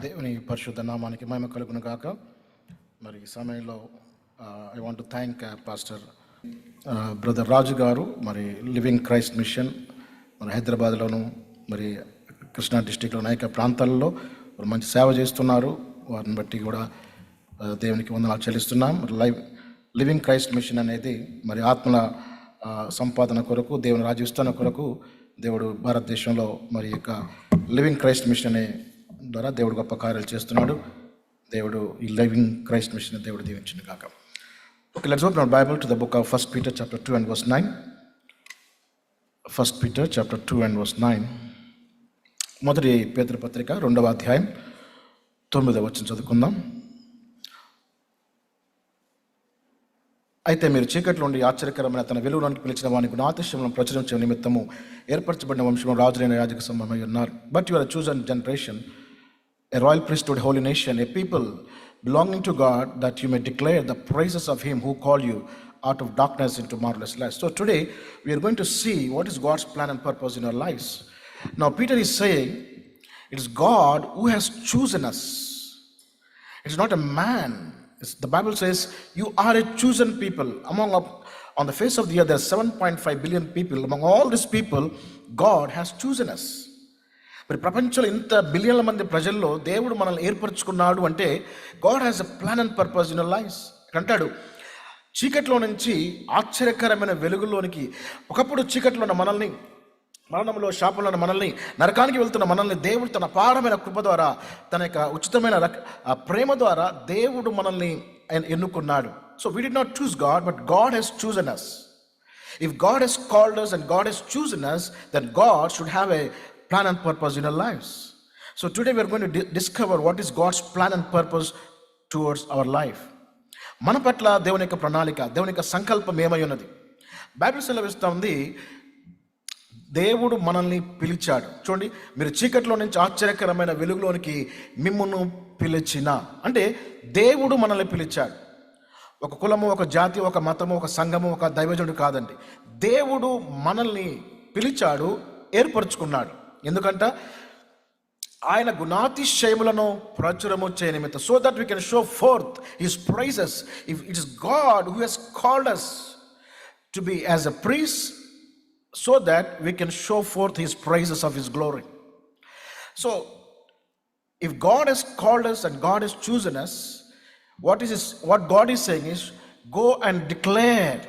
దేవుని పరిశుద్ధ నామానికి మహిమ కలుగును గాక. మరి ఈ సమయంలో I want to thank pastor brother Raju గారు, మరి లివింగ్ క్రైస్ట్ మిషన్ మరి హైదరాబాద్లోను మరి కృష్ణా డిస్టిక్లో అనేక ప్రాంతాల్లో మంచి సేవ చేస్తున్నారు. వారిని బట్టి కూడా దేవునికి వందనాలు చెల్లిస్తున్నాం. లివింగ్ క్రైస్ట్ మిషన్ అనేది మరి ఆత్మల సంపాదన కొరకు, దేవుని రాజ్య విస్తరణ కొరకు దేవుడు భారతదేశంలో మరి యొక్క లివింగ్ క్రైస్ట్ మిషన్ అనే ద్వారా దేవుడు గొప్ప కార్యాలు చేస్తున్నాడు. దేవుడు ఈ లివింగ్ క్రైస్ట్ మిషన్ దేవుడు దీవించింది కాక. Okay, let's open hour Bible to the book of 1 Peter chapter 2 and verse 9. 1 Peter chapter 2 and verse 9. మొదటి పేతురు పత్రిక 2వ అధ్యాయం 9వ వచనం చదువుకుందాం. అయితే మీరు చీకట్లో ఉండి ఆశ్చర్యకరమైన తన వెలుగులోనికి పిలిచిన వాని గుణాతిశయములను ప్రచురించే నిమిత్తము ఏర్పరచబడిన వంశంలో రాజులైన యాజక సమూహమై ఉన్నారు. But you are chosen generation, a royal priesthood, holy nation, a people belonging to God, that you may declare the praises of him who called you out of darkness into marvelous light. So today we are going to see what is God's plan and purpose in our lives. Now Peter is saying it is God who has chosen us. It is not a man. The Bible says you are a chosen people. On the face of the earth there are 7.5 billion people. Among all these people God has chosen us. మరి ప్రపంచంలో ఇంత బిలియన్ల మంది ప్రజల్లో దేవుడు మనల్ని ఏర్పరచుకున్నాడు అంటే God has a plan and purpose in our lives. అంటాడు చీకట్లో నుంచి ఆశ్చర్యకరమైన వెలుగులోనికి, ఒకప్పుడు చీకట్లో ఉన్న మనల్ని, మరణంలో శాపంలో ఉన్న మనల్ని, నరకానికి వెళ్తున్న మనల్ని దేవుడు తన అపారమైన కృప ద్వారా, తన యొక్క ఉచితమైన ప్రేమ ద్వారా దేవుడు మనల్ని ఎన్నుకున్నాడు. So we did not choose God, but God has chosen us. If God has called us and God has chosen us, then God should have a plan and purpose in our lives. So today we are going to discover what is God's plan and purpose towards our life. మన పట్ల దేవుని యొక్క ప్రణాళిక, దేవుని యొక్క సంకల్పం ఏమై ఉన్నది? బైబిల్ సెలవిస్తూ ఉంది దేవుడు మనల్ని పిలిచాడు. చూడండి, మీరు చీకట్లో నుంచి ఆశ్చర్యకరమైన వెలుగులోనికి మిమ్మును పిలిచిన అంటే దేవుడు మనల్ని పిలిచాడు. ఒక కులము, ఒక జాతి, ఒక మతము, ఒక సంఘము, ఒక దైవజనుడు కాదండి. దేవుడు మనల్ని పిలిచాడు, ఏర్పరచుకున్నాడు. ఎందుకంట ఆయన గుణాతిశయములను ప్రచురము చేయ నిమిత్తం, so that we can show forth his praises. If it is God who has called us to be as a priest, so that we can show forth his praises of his glory. So if God has called us and God has chosen us, what God is saying is, go and declare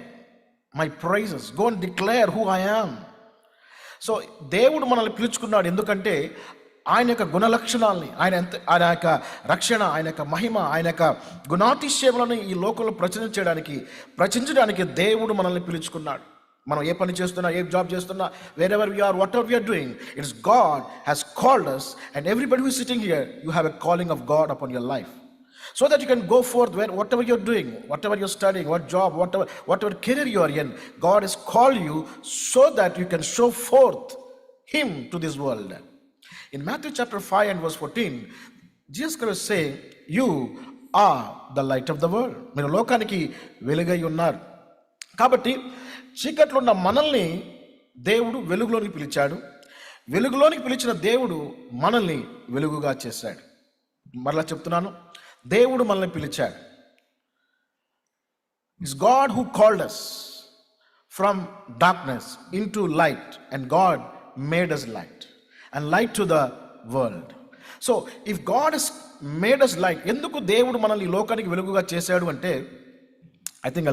my praises, go and declare who I am. So దేవుడు మనల్ని పిలుచుకున్నాడు ఎందుకంటే ఆయన యొక్క గుణ లక్షణాలని, ఆయన యొక్క రక్షణ, ఆయన యొక్క మహిమ, ఆయన యొక్క గుణాతిశయములను ఈ లోకంలో ప్రచురించడానికి దేవుడు మనల్ని పిలుచుకున్నాడు. మనం ఏ పని చేస్తున్నా, ఏ జాబ్ చేస్తున్నా, wherever we are, whatever we are doing, it's God has called us, and everybody who is sitting here, you have a calling of God upon your life. So that you can go forth whatever you're doing, whatever you're studying, what job, whatever career you are in, God has called you so that you can show forth him to this world. In Matthew chapter 5 and verse 14, Jesus Christ is saying, you are the light of the world. మీరు లోకానికి వెలుగై ఉన్నారు. కాబట్టి చీకట్లో ఉన్న మనల్ని దేవుడు వెలుగులోనికి పిలిచాడు. వెలుగులోనికి పిలిచిన దేవుడు మనల్ని వెలుగుగా చేశాడు. మరలా చెప్తున్నాను, దేవుడు మనల్ని పిలిచాడు. It's God who called us from darkness into light, and God made us light and light to the world. So if God has made us light, ఎందుకు దేవుడు మనల్ని లోకానికి వెలుగుగా చేశాడు అంటే, I think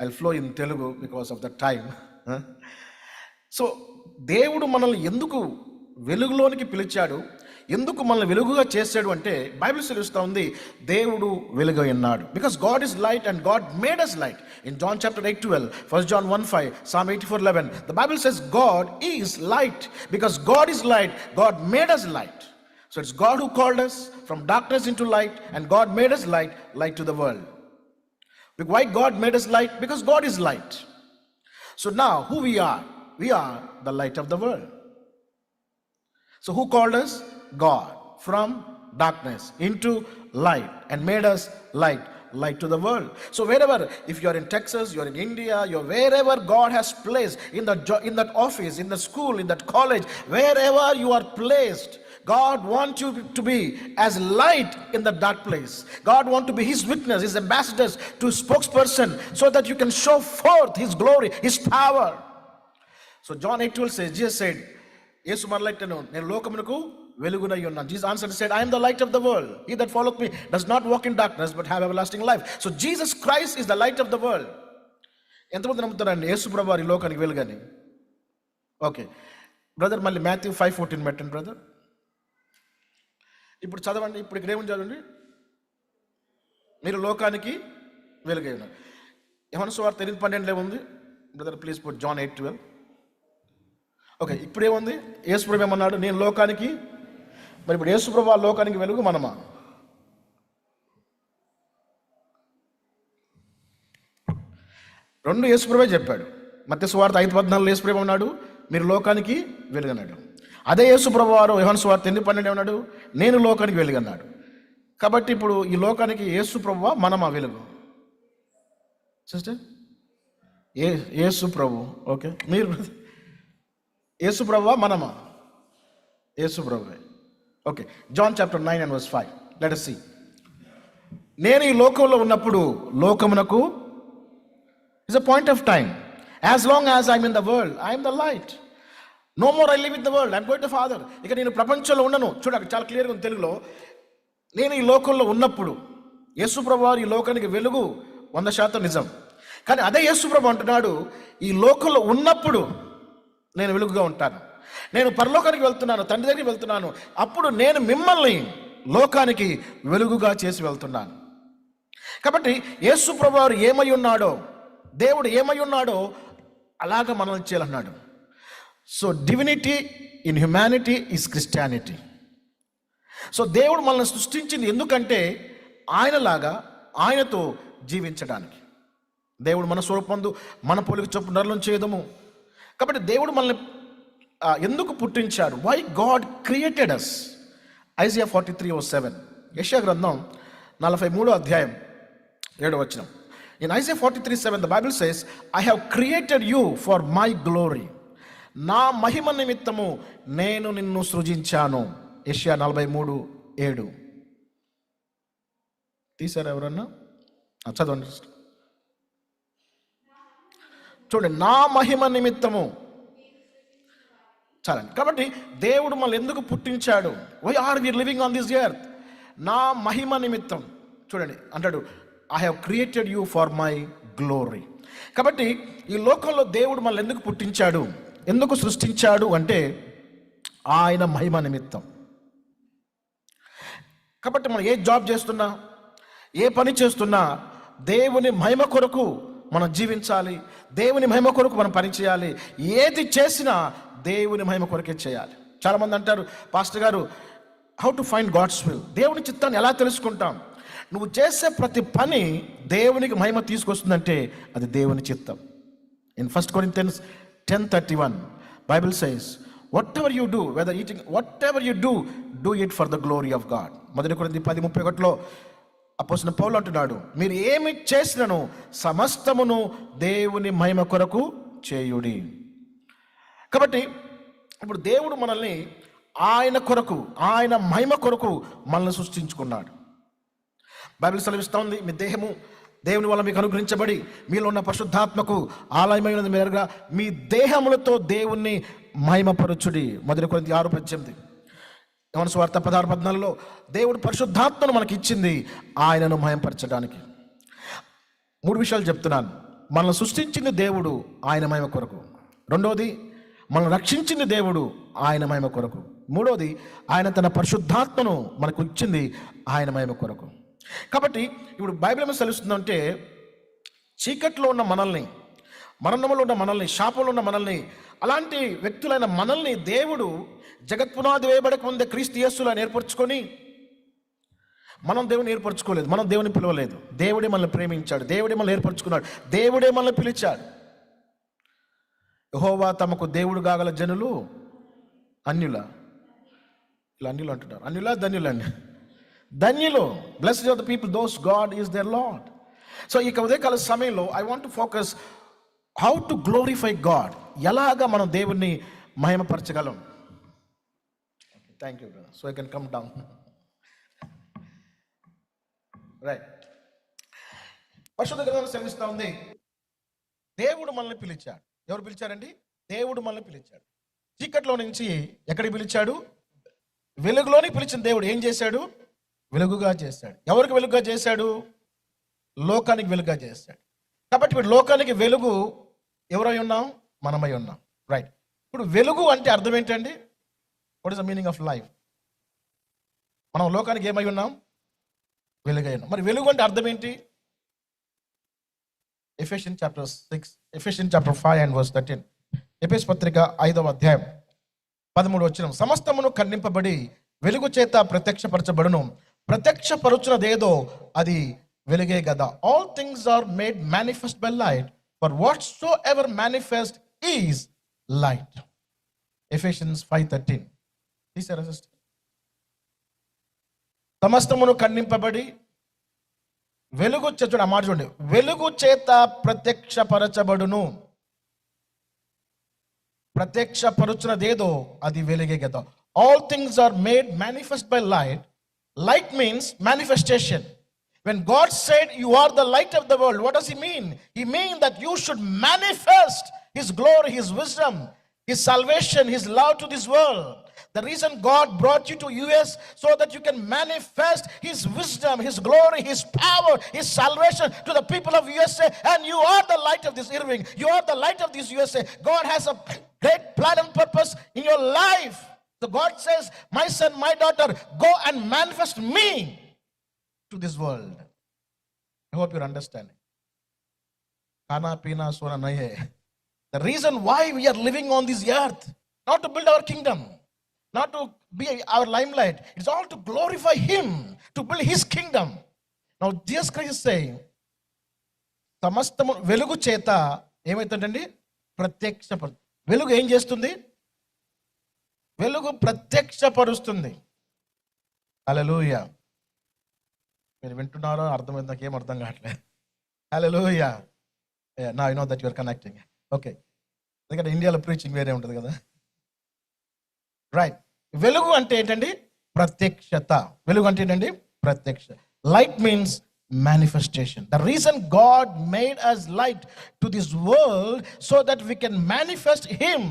I'll flow in Telugu because of the time. So దేవుడు మనల్ని ఎందుకు వెలుగులోనికి పిలిచాడు, ఎందుకు మనల్ని వెలుగుగా చేశాడు అంటే బైబిల్ సెలవిస్తూ ఉంది దేవుడు వెలుగై ఉన్నాడు. Because God is light and God made us light. In John chapter 8:12, 1 John 1:5, Psalm 84:11, the Bible says God is light. Because God is light, God made us light. So it's God who called us from darkness into light, and God made us light to the world. Why God made us light? Because God is light. So now who we are the light of the world. So who called us? God, from darkness into light, and made us light to the world. So wherever, if you are in Texas, you are in India, you are wherever God has placed, in that office, in the school, in that college, wherever you are placed, God wants you to be as light in the dark place. God wants to be his witness, his ambassadors, to spokesperson, so that you can show forth his glory, his power. So John 8:12 says, Jesus said, యేసు మరలైటను నేను లోకమునకు వెలుగునై ఉన్నాను. Jesus answered and said, I am the light of the world. He that followeth me does not walk in darkness but have everlasting life. So Jesus Christ is the light of the world. ఎంతమంది నమ్ముతారండి యేసు ప్రభువు వారి లోకానికి వెలుగని? Okay brother, మళ్ళీ Matthew 5:14 పెట్టండి brother. ఇప్పుడు చదవండి. ఇప్పుడు ఇక్కడ ఏముంది చదవండి. మీరు లోకానికి వెలుగై ఉన్నారు. యోహాను సువార్త 8:12 ఏముంది brother? Please put John 8:12. Okay, ఇప్పుడు ఏముంది? యేసు ప్రభు ఏమన్నాడు? నేను లోకానికి. మరి ఇప్పుడు యేసు ప్రభు ఆ లోకానికి వెలుగు, మనమా? రెండు యేసు ప్రభువే చెప్పాడు. మత్తయి సువార్త 5:14 యేసు ప్రభు అన్నాడు మీరు లోకానికి వెలుగన్నాడు. అదే యేసు ప్రభు వారు యోహాను సువార్త 8:12 ఏమన్నాడు? నేను లోకానికి వెలుగన్నాడు. కాబట్టి ఇప్పుడు ఈ లోకానికి యేసు ప్రభువా మనమా వెలుగు? సిస్టర్, యేసు ప్రభు. ఓకే, మీరు యేసు ప్రభువా మనమా? యేసు ప్రభువే. Okay, John chapter 9 and verse 5. Let us see. నేను ఈ లోకంలో ఉన్నప్పుడు లోకమునకు is a point of time. As long as I'm in the world, I am the light. No more I live in the world, I'm going to Father. ఇక నేను ప్రపంచంలో ఉండను. చూడండి, చాలా క్లియర్గా ఉంది తెలుగులో. నేను ఈ లోకంలో ఉన్నప్పుడు, యేసు ప్రభువు ఈ లోకానికి వెలుగు 100% నిజం. కానీ అదే యేసు ప్రభువు అంటున్నాడు, ఈ లోకంలో ఉన్నప్పుడు నేను వెలుగుగా ఉంటాను. నేను పరలోకానికి వెళ్తున్నాను, తండ్రి దగ్గరికి వెళ్తున్నాను. అప్పుడు నేను మిమ్మల్ని లోకానికి వెలుగుగా చేసి వెళ్తున్నాను. కాబట్టి యేసు ప్రభువు ఏమై ఉన్నాడో, దేవుడు ఏమై ఉన్నాడో అలాగా మనల్ని చేయాలన్నాడు. So divinity in humanity is Christianity. So దేవుడు మనల్ని సృష్టించింది ఎందుకంటే ఆయనలాగా, ఆయనతో జీవించడానికి. దేవుడు మన స్వరూపందు మన పోలిక చొప్పున నరులను చేయదము. కాబట్టి దేవుడు మనల్ని ఎందుకు పుట్టించాడు? Why God created us. Isaiah 43:7. యెషయా గ్రంథం 43:7. In Isaiah 43:7 the Bible says, I have created you for my glory. నా మహిమ నిమిత్తము నేను నిన్ను సృజించాను. యెషయా 43:7. తీసారా ఎవరన్నా? చదవండి చూడండి. నా మహిమ నిమిత్తము. చాలండి. కాబట్టి దేవుడు మనల్ని ఎందుకు పుట్టించాడు? Why are we living on this earth? నా మహిమ నిమిత్తం. చూడండి అంటాడు, I have created you for my glory. కాబట్టి ఈ లోకంలో దేవుడు మనల్ని ఎందుకు పుట్టించాడు, ఎందుకు సృష్టించాడు అంటే ఆయన మహిమ నిమిత్తం. కాబట్టి మనం ఏ జాబ్ చేస్తున్నా, ఏ పని చేస్తున్నా దేవుని మహిమ కొరకు మనం జీవించాలి, దేవుని మహిమ కొరకు మనం పని చేయాలి. ఏది చేసినా దేవుని మహిమ కొరకే చేయాలి. చాలామంది అంటారు, పాస్టర్ గారు how to find God's will, దేవుని చిత్తాన్ని ఎలా తెలుసుకుంటాం? నువ్వు చేసే ప్రతి పని దేవునికి మహిమ తీసుకొస్తుందంటే అది దేవుని చిత్తం. In 1 Corinthians 10:31 Bible says, whatever you do, whether eating, whatever you do, do it for the glory of God. 1 Corinthians 10:31 అపోస్తలుడైన పౌలు అంటున్నాడు, మీరు ఏమి చేసినను సమస్తమును దేవుని మహిమ కొరకు చేయుడి. కాబట్టి ఇప్పుడు దేవుడు మనల్ని ఆయన కొరకు, ఆయన మహిమ కొరకు మనల్ని సృష్టించుకున్నాడు. బైబిల్ సెలవిస్తూ ఉంది, మీ దేహము దేవుని వల్ల మీకు అనుగ్రహించబడి మీలో ఉన్న పరిశుద్ధాత్మకు ఆలయమైనది మేరగా మీ దేహములతో దేవుణ్ణి మహిమపరచుడి. 1 Corinthians 6:18. యోహాను సువార్త 16:14 దేవుడు పరిశుద్ధాత్మను మనకి ఇచ్చింది ఆయనను మహిమపరచడానికి. 3 విషయాలు చెప్తున్నాను. మనల్ని సృష్టించింది దేవుడు ఆయన మహిమ కొరకు. రెండవది, మనల్ని రక్షించింది దేవుడు ఆయన మహిమ కొరకు. మూడవది, ఆయన తన పరిశుద్ధాత్మను మనకు ఇచ్చింది ఆయన మహిమ కొరకు. కాబట్టి ఇప్పుడు బైబిల్ ఏమో తెలుస్తుందంటే, చీకట్లో ఉన్న మనల్ని, మరణంలో ఉన్న మనల్ని, శాపంలో ఉన్న మనల్ని, అలాంటి వ్యక్తులైన మనల్ని దేవుడు జగత్పునాది వేయబడక ముందే క్రీస్తు యేసులో ఏర్పరచుకొని, మనం దేవుని ఏర్పరచుకోలేదు, మనం దేవుని పిలవలేదు, దేవుడే మనల్ని ప్రేమించాడు, దేవుడే మనల్ని ఏర్పరచుకున్నాడు, దేవుడే మనల్ని పిలిచాడు. యెహోవా తమకు దేవుడు కాగల జనులు అన్యుల, ఇలా అన్యులు అంటున్నారు, అన్యుల ధన్యులండి, ధన్యులు. Blessed are the people those God is their Lord. So ఈ ఉదయకాల సమయంలో I want to focus how to glorify God. ఎలాగా మనం దేవుణ్ణి మహిమపరచగలం. Thank you brother. So I can come down. Right. పరిశుద్ధ గ్రంథం సెలవిస్తా ఉంది, దేవుడు మనల్ని పిలిచాడు. ఎవరు పిలిచారండి? దేవుడు మనల్ని పిలిచాడు. చీకట్లో నుంచి ఎక్కడికి పిలిచాడు? వెలుగులోని పిలిచిన దేవుడు ఏం చేశాడు? వెలుగుగా చేశాడు. ఎవరికి వెలుగుగా చేశాడు? లోకానికి వెలుగుగా చేశాడు. కాబట్టి ఇప్పుడు లోకానికి వెలుగు ఎవరై ఉన్నాం? మనమై ఉన్నాం. రైట్. ఇప్పుడు వెలుగు అంటే అర్థం ఏంటండి? What is the meaning of life? మనం లోకానికి ఏమై ఉన్నాం? వెలుగై ఉన్నాం. మరి వెలుగు అంటే అర్థం ఏంటి? Ephesians chapter 6, Ephesians chapter 5 and verse 13. ఎఫెసు పత్రిక 5వ అధ్యాయం 13వ వచనం. సమస్తమును ఖండింపబడి వెలుగు చేత ప్రత్యక్షపరచబడును, ప్రత్యక్షపరచునదేదో అది వెలుగే కదా. All things are made manifest by light, for whatsoever manifest is light. Ephesians 5:13. తీసారా సిస్టర్? సమస్తమును ఖండింపబడి వెలుగు చూడండి, ఆ మాట చూడండి, వెలుగు చేత ప్రత్యక్షపరచబడును, ప్రత్యక్షపరచునదేదో అది వెలుగే కదా. All things are made manifest by light. Light means manifestation. When God said you are the light of the world, what does he mean? He means that you should manifest his glory, his wisdom, his salvation, his love to this world. The reason God brought you to US so that you can manifest his wisdom, his glory, his power, his salvation to the people of USA. And you are the light of this Irving. You are the light of this USA. God has a great plan and purpose in your life. So God says, my son, my daughter, go and manifest me to this world. I hope you're understanding. Khana, pina, sona nahi. The reason why we are living on this earth, not to build our kingdom, not to be our limelight. It's all to glorify him, to build his kingdom. Now Jesus Christ is saying, సమస్తము వెలుగు చేత ఏమైతుందండి? వెలుగు ఏం చేస్తుంది? వెలుగు ప్రత్యక్షపరుస్తుంది. హల్లెలూయా. మీరు వింటున్నారో అర్థమైంది, నాకేం అర్థం కావట్లేదు. హల్లెలూయా. నా I know that you are connecting. Okay, ఎందుకంటే ఇండియాలో ప్రీచింగ్ వేరే ఉంటుంది కదా. రైట్. వెలుగు అంటే ఏంటండి? ప్రత్యక్షత. వెలుగు అంటే ఏంటండి? ప్రత్యక్ష. Light means manifestation. The reason God made us light to this world so that we can manifest him,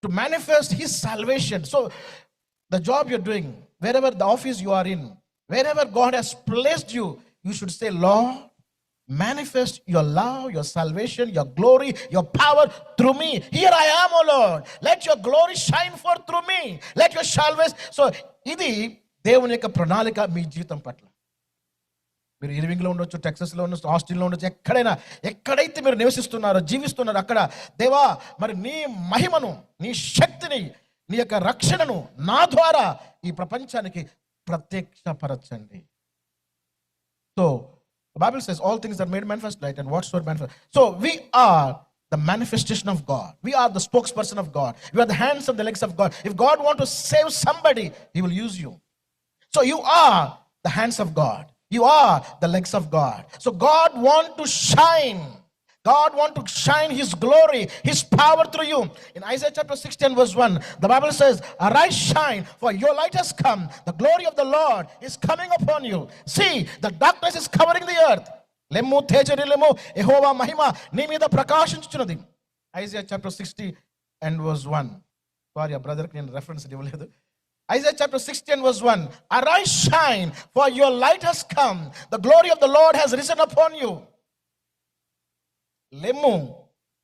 to manifest his salvation. So the job you're doing, wherever the office you are in, wherever God has placed you, you should say, Lord, manifest your love, your salvation, your glory, your power through me. Here I am, O Lord. Let your glory shine forth through me. Let your salvation. So ఇది దేవుని యొక్క ప్రణాళిక మీ జీవితం పట్ల. మీరు ఇర్వింగ్లో ఉండొచ్చు, టెక్సస్లో ఉండొచ్చు, ఆస్టిన్లో ఉండొచ్చు, ఎక్కడైతే మీరు నివసిస్తున్నారో, జీవిస్తున్నారో అక్కడ దేవా మరి నీ మహిమను, నీ శక్తిని, నీ యొక్క రక్షణను నా ద్వారా ఈ ప్రపంచానికి ప్రత్యక్షపరచండి. So the Bible says all things are made manifest light, and whatsoever manifest. So we are the manifestation of God. We are the spokesperson of God. We are the hands and the legs of God. If God wants to save somebody, he will use you. So you are the hands of God. You are the legs of God. So God wants to shine. God wants to shine his glory, his power through you. In Isaiah chapter 16 verse 1, the Bible says, arise, shine, for your light has come. The glory of the Lord is coming upon you. See, the darkness is covering the earth. Lemmu tejarilemmu Yehova mahima nee meeda prakashinchunnadi. Isaiah chapter 60 and verse 1. Sorry, a brother can reference iవ్వలేదు. Isaiah chapter 60 and verse 1. Arise, shine, for your light has come. The glory of the Lord has risen upon you. లెమ్ము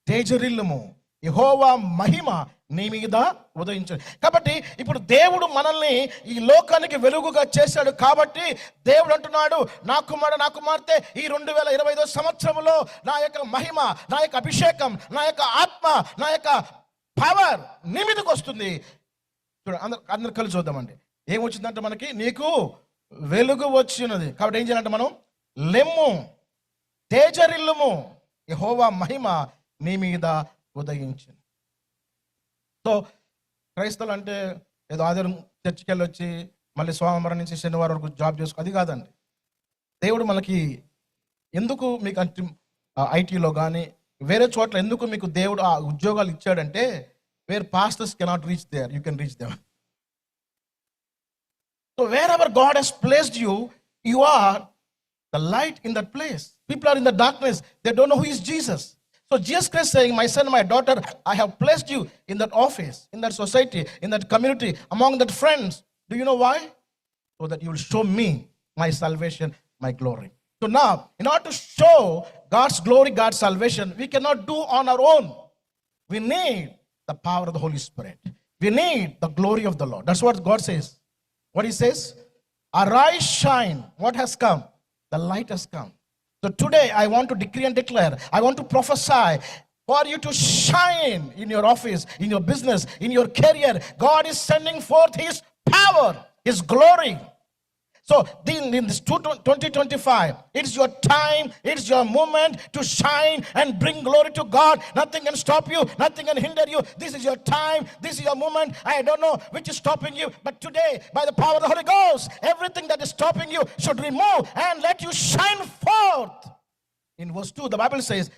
తేజరిల్లుము యెహోవా మహిమ నీ మీద ఉదయించు. కాబట్టి ఇప్పుడు దేవుడు మనల్ని ఈ లోకానికి వెలుగుగా చేశాడు. కాబట్టి దేవుడు అంటున్నాడు, నా కుమారుడు, నా కుమార్తె, ఈ 2025 సంవత్సరంలో నా యొక్క మహిమ, నా యొక్క అభిషేకం, నా యొక్క ఆత్మ, నా యొక్క పవర్ నీ మీదకి వస్తుంది. చూడండి, అందరు కలిసి చూద్దామండి. ఏమొచ్చిందంటే మనకి, నీకు వెలుగు వచ్చినది. కాబట్టి ఏం చేయాలంటే మనం లెమ్ము తేజరిల్లుము యెహోవా మహిమ నీ మీద ఉదయించింది. సో క్రైస్తవులు అంటే ఏదో ఆదివారం చర్చికి వెళ్ళొచ్చి మళ్ళీ సోమవారం నుంచి శనివారం వరకు జాబ్ చేసుకో, అది కాదండి. దేవుడు మనకి ఎందుకు మీకు ఐటీలో కానీ వేరే చోట్ల ఎందుకు మీకు దేవుడు ఆ ఉద్యోగాలు ఇచ్చాడంటే, where pastors cannot reach there, you can reach them. wherever God has placed you, you are the light in that place. People are in the darkness. They don't know who is Jesus. So Jesus Christ saying, my son, my daughter, I have placed you in that office, in that society, in that community, among that friends. Do you know why? So that you will show me my salvation, my glory. So now, in order to show God's glory, God's salvation, we cannot do on our own. We need the power of the Holy Spirit. We need the glory of the Lord. That's what God says. What he says? Arise, shine. What has come? The light has come. So today I want to decree and declare, I want to prophesy for you to shine in your office, in your business, in your career. God is sending forth his power, his glory. So in this 2025, it's your time, it's your moment to shine and bring glory to God. Nothing can stop you, nothing can hinder you. This is your time, this is your moment. I don't know which is stopping you, but today, by the power of the Holy Ghost, everything that is stopping you should remove and let you shine forth. In verse 2, the Bible says,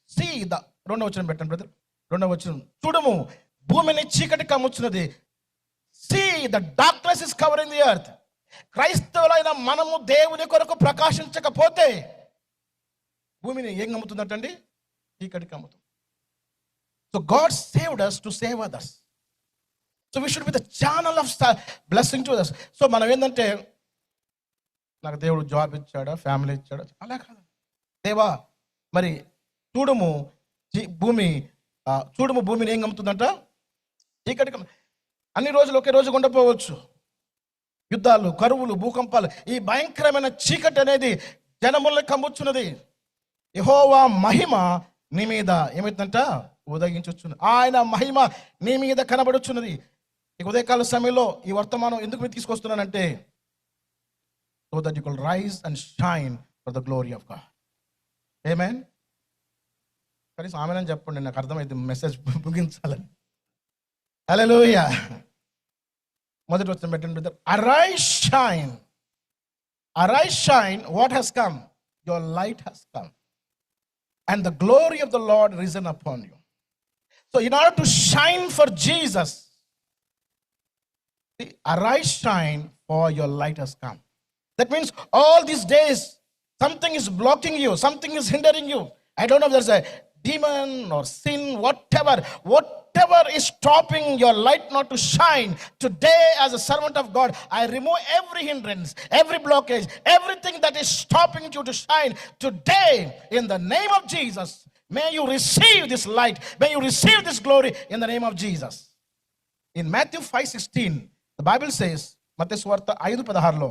see the, రెండవ వచనం పెట్టండి brother, రెండవ వచనం, చూడము భూమిని చీకటి కమ్ముచున్నది. See, the darkness is covering the earth. క్రైస్తవులైన మనము దేవుని కొరకు ప్రకాశించకపోతే భూమిని ఏం కమ్ముతుందటండి? చీకటి కమ్ముతుంది. So God saved us to save others. So we should be the channel of blessing to others. So మనం ఏంటంటే, నాకు దేవుడు జాబ్ ఇచ్చాడా, ఫ్యామిలీ ఇచ్చాడా, అలా కాదు. దేవా మరి చూడము భూమిని ఏం కమ్ముతుందంట? చీకటి. అన్ని రోజులు ఒకే రోజు ఉండపోవచ్చు. యుద్ధాలు, కరువులు, భూకంపాలు, ఈ భయంకరమైన చీకటి అనేది జనములను కమ్ముచున్నది. యెహోవా మహిమ నీ మీద ఏమైందంట? ఉదయించుచున్నది. ఆయన మహిమ నీ మీద కనబడుచున్నది. ఈ ఉదయకాల సమయంలో ఈ వర్తమానం ఎందుకు మీరు తీసుకొస్తున్నానంటే, so that you will rise and shine for the glory of God. ఆమేన్. కనీసం ఆమేన్ అని చెప్పండి, నాకు అర్థమైంది మెసేజ్ ముగించాలని. హల్లెలూయా. మొదటి వచనం పెట్టండి brother. Arise shine. Arise shine. What has come? Your light has come and the glory of the Lord risen upon you. So in order to shine for Jesus, arise, shine, for your light has come. That means all these days something is blocking you, something is hindering you. I don't know if there's a demon or sin, whatever is stopping your light not to shine. Today, as a servant of God, I remove every hindrance, every blockage, everything that is stopping you to shine. Today, in the name of Jesus, may you receive this light, may you receive this glory in the name of Jesus. In Matthew 5:16, the Bible says, మత్తయి సువార్త 5:16లో,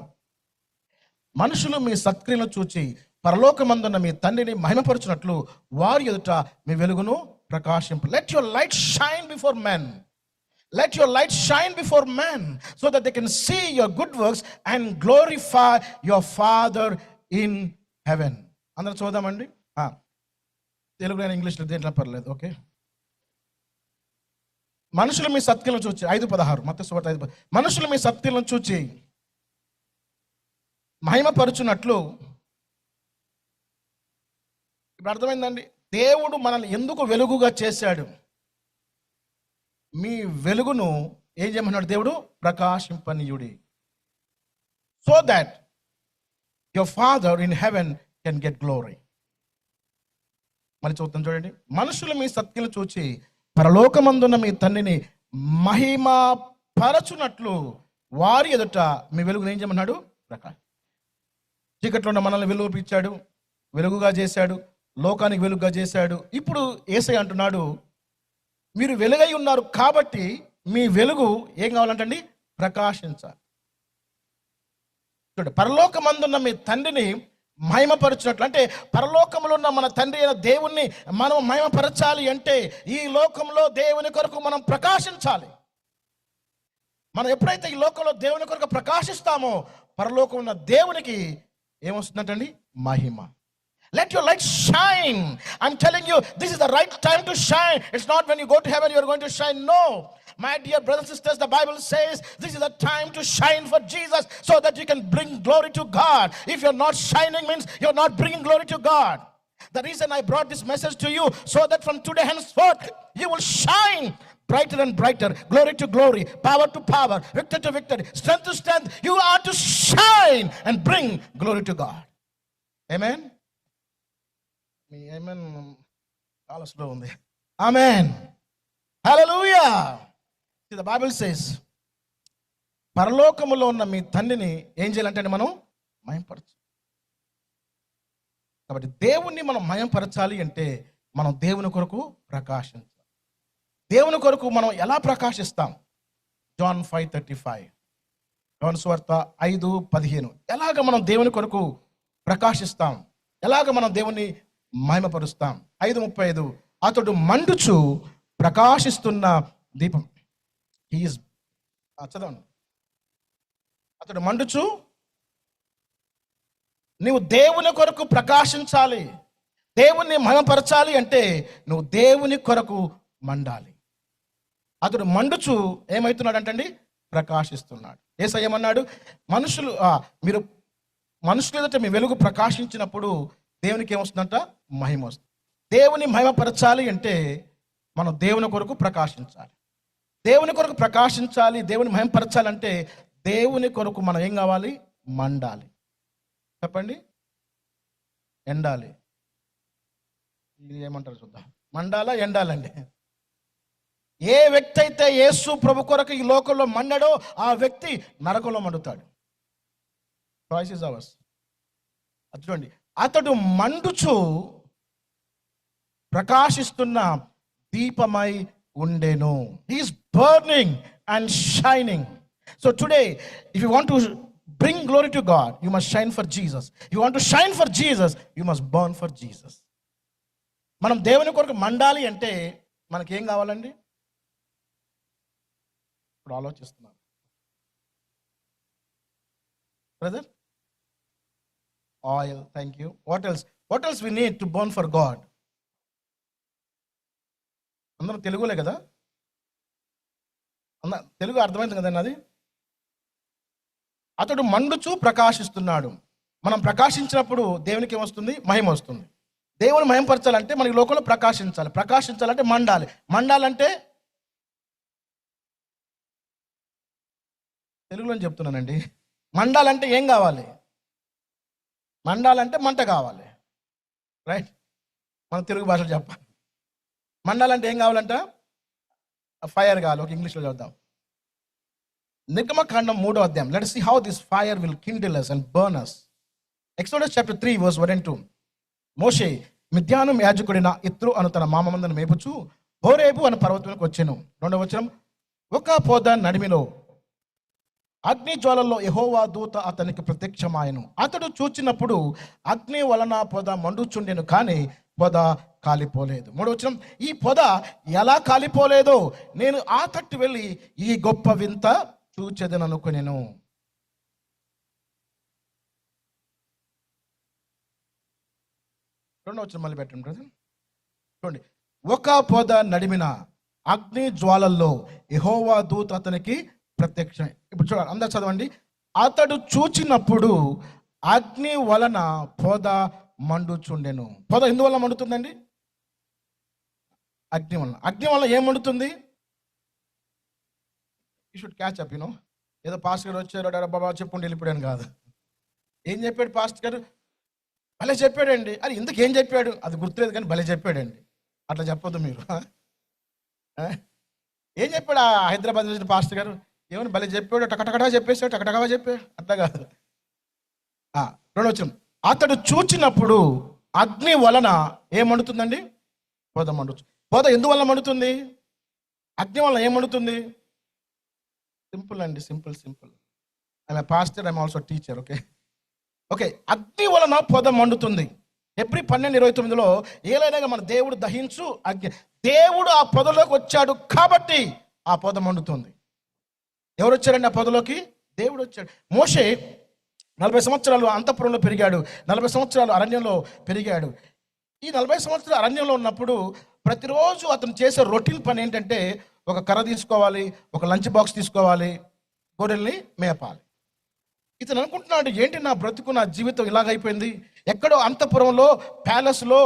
మనుషులు మీ సత్క్రియలను చూచి పరలోకమందున్న మీ తండ్రిని మహిమపరచునట్లు వారి ఎదుట మీ వెలుగును ప్రకాశింపు. Let your light shine before men. Let your light shine before men so that they can see your good works and glorify your Father in heaven. అందరూ చూద్దామండి. తెలుగులో ఇంగ్లీష్లో దేంట్లో పర్లేదు. ఓకే. మనుషులు మీ సత్క్రియలను చూచి 5:16 మత్తయి సువార్త 5. మనుషులు మీ సత్క్రియలను చూచి మహిమపరచునట్లు. ఇప్పుడు అర్థమైందండి, దేవుడు మనల్ని ఎందుకు వెలుగుగా చేశాడు? మీ వెలుగును ఏం చేయమన్నాడు దేవుడు? ప్రకాశింపనీయుడి. So that your father in heaven can get glory. మళ్ళీ చూద్దాం చూడండి. మనుషులు మీ సత్క్రియలు చూచి పరలోకమందున్న మీ తండ్రిని మహిమ పరచునట్లు వారి ఎదుట మీ వెలుగును ఏం చేయమన్నాడు? ప్రకాశం. చీకట్లో ఉన్న మనల్ని వెలుగుపించాడు, వెలుగుగా చేశాడు, లోకానికి వెలుగుగా చేశాడు. ఇప్పుడు యేసయ్య అంటున్నాడు, మీరు వెలుగై ఉన్నారు కాబట్టి మీ వెలుగు ఏం కావాలంటండి? ప్రకాశించాలి. చూడండి, పరలోకమందున్న మీ తండ్రిని మహిమపరచినట్లు, అంటే పరలోకంలో ఉన్న మన తండ్రి అయిన దేవుణ్ణి మనం మహిమపరచాలి అంటే ఈ లోకంలో దేవుని కొరకు మనం ప్రకాశించాలి. మనం ఎప్పుడైతే ఈ లోకంలో దేవుని కొరకు ప్రకాశిస్తామో పరలోకం ఉన్న దేవునికి ఏమొస్తుందంటండి? మహిమ. Let your light shine. I'm telling you, this is the right time to shine. It's not when you go to heaven you are going to shine. No. My dear brothers and sisters, the Bible says this is the time to shine for Jesus so that you can bring glory to God. If you're not shining means you're not bringing glory to God. The reason I brought this message to you, so that from today henceforth you will shine brighter and brighter, glory to glory, power to power, victory to victory, strength to strength. You are to shine and bring glory to God. Amen. Me amen చాలా slow ఉంది. Amen. Hallelujah. See, the Bible says, పరలోకములో ఉన్న మీ తండ్రిని ఏం చేయాలంటే మనం మహింపరచాలి. కాబట్టి దేవుణ్ణి మనం మహింపరచాలి అంటే మనం దేవుని కొరకు ప్రకాశించాలి. దేవుని కొరకు మనం ఎలా ప్రకాశిస్తాం? John 5:35, యోహాను సువార్త 5:15. ఎలాగ మనం దేవుని కొరకు ప్రకాశిస్తాం? ఎలాగ మనం దేవుని మహిమపరుస్తాం? 5:35, అతడు మండుచు ప్రకాశిస్తున్న దీపం. చదవండి. అతడు మండుచు, నువ్వు దేవుని కొరకు ప్రకాశించాలి, దేవుణ్ణి మహిమపరచాలి అంటే నువ్వు దేవుని కొరకు మండాలి. అతడు మండుచు ఏమవుతున్నాడు అంటండి? ప్రకాశిస్తున్నాడు. యేసయ్య ఏమన్నాడు? మీరు మనుషులు ఎదుట మీ వెలుగు ప్రకాశించినప్పుడు దేవునికి ఏమొస్తుందంట? మహిమ వస్తుంది. దేవుని మహిమపరచాలి అంటే మనం దేవుని కొరకు ప్రకాశించాలి. దేవుని కొరకు ప్రకాశించాలి, దేవుని మహిమపరచాలంటే దేవుని కొరకు మనం ఏం కావాలి? మండాలి. చెప్పండి. ఎండాలి. ఇది ఏమంటారు చూద్దాం. మండాలా ఎండాలండి? ఏ వ్యక్తి అయితే యేసు ప్రభు కొరకు ఈ లోకంలో మండాడో ఆ వ్యక్తి నరకంలో మండుతాడు. Choice is ours. చూడండి, అతడు మండుచు ప్రకాశిస్తున్న దీపమై ఉండెను. He is burning and shining. So today if you want to bring glory to God, you must shine for Jesus. You want to shine for Jesus, you must burn for Jesus. మనం దేవుని కొరకు మండాలి అంటే మనకి ఏం కావాలండి? ఇప్పుడు ఆలోచిస్తున్నాను brother. Oil, thank you. What else we need to burn for God? అందరూ తెలుగులే కదా? తెలుగు అర్థమైంది కదండి అది. అతడు మండుచు ప్రకాశిస్తున్నాడు. మనం ప్రకాశించినప్పుడు దేవునికి ఏమొస్తుంది? మహిమ వస్తుంది. దేవుని మహిమపరచాలంటే మనకి లోకంలో ప్రకాశించాలి. ప్రకాశించాలంటే మండాలి. మండాలంటే తెలుగులో చెప్తున్నానండి. మండాలంటే ఏం కావాలి? మండాలంటే మంట కావాలి. రైట్? మన తెలుగు భాషలో చెప్పాలి. మండాలంటే ఏం కావాలంట? ఫైర్ కావాలి. ఒక ఇంగ్లీష్లో చెప్దాం. నిర్గమకాండం 3వ అధ్యాయం. Let us see how this fire will kindle us and burn us. Exodus chapter 3 verse 1 and 2. మోషే మిద్యాను యాజకుడైన ఇత్రో అను తన మామమందను మేపుచు హోరేబు అనే పర్వతానికి వచ్చెను. 2వ వచనం, ఒక పొద నడిమిలో అగ్ని జ్వాలల్లో యెహోవా దూత అతనికి ప్రత్యక్షమాయెను. అతడు చూచినప్పుడు అగ్ని వలన పొద మండుచుండెను, కానీ పొద కాలిపోలేదు. 3వ వచనం, ఈ పొద ఎలా కాలిపోలేదో నేను ఆ తట్టు వెళ్ళి ఈ గొప్ప వింత చూచెదను అనుకునేను. రెండవ వచనం మళ్ళీ పెట్టండి బ్రదర్. చూడండి, ఒక పొద నడిమిన అగ్ని జ్వాలల్లో యెహోవా దూత అతనికి ప్రత్యక్ష. ఇప్పుడు చూడండి, అందరు చదవండి. అతడు చూచినప్పుడు అగ్ని వలన పొద మండుచుండెను. పొద ఎందువల్ల మండుతుందండి? అగ్ని వలన. అగ్ని వలన ఏం మండుతుంది? You should catch up. You know, ఏదో పాస్టర్ గారు వచ్చారు బాబా చెప్పుండి వెళ్ళిపోయాను కాదు. ఏం చెప్పాడు పాస్టర్ గారు? భలే చెప్పాడండి. అది ఇందుకు ఏం చెప్పాడు అది గుర్తులేదు, కానీ భలే చెప్పాడండి. అట్లా చెప్పొద్దు మీరు. ఏం చెప్పాడు ఆ హైదరాబాద్ నుంచి పాస్టర్ గారు? ఏమని భలే చెప్పాడు, టకటకటా చెప్పేశాడు, టకటకగా చెప్పాడు. అట్లా కాదు. 2వ వచనం, అతడు చూచినప్పుడు అగ్ని వలన ఏం మండుతుందండి? పొద మండుచు. పొద ఎందువల్ల మండుతుంది? అగ్ని వలన ఏం మండుతుంది? సింపుల్ అండి, simple. I'm a pastor, I'm also teacher. Okay. అగ్ని వలన పొద మండుతుంది. ఎబ్రీ 12:29లో ఏలైనా మన దేవుడు దహించు అగ్ని. దేవుడు ఆ పొదలోకి వచ్చాడు కాబట్టి ఆ పొద మండుతుంది. ఎవరు వచ్చారండి ఆ పొదలోకి? దేవుడు వచ్చాడు. మోషే 40 సంవత్సరాలు అంతఃపురంలో పెరిగాడు, 40 సంవత్సరాలు అరణ్యంలో పెరిగాడు. ఈ 40 సంవత్సరాలు అరణ్యంలో ఉన్నప్పుడు ప్రతిరోజు అతను చేసే రొటీన్ పని ఏంటంటే, ఒక కర్ర తీసుకోవాలి, ఒక లంచ్ బాక్స్ తీసుకోవాలి, గొర్రెల్ని మేపాలి. ఇతను అనుకుంటున్నాడు, ఏంటి నా బ్రతుకు, నా జీవితం ఇలాగైపోయింది. ఎక్కడో అంతఃపురంలో, ప్యాలెస్లో,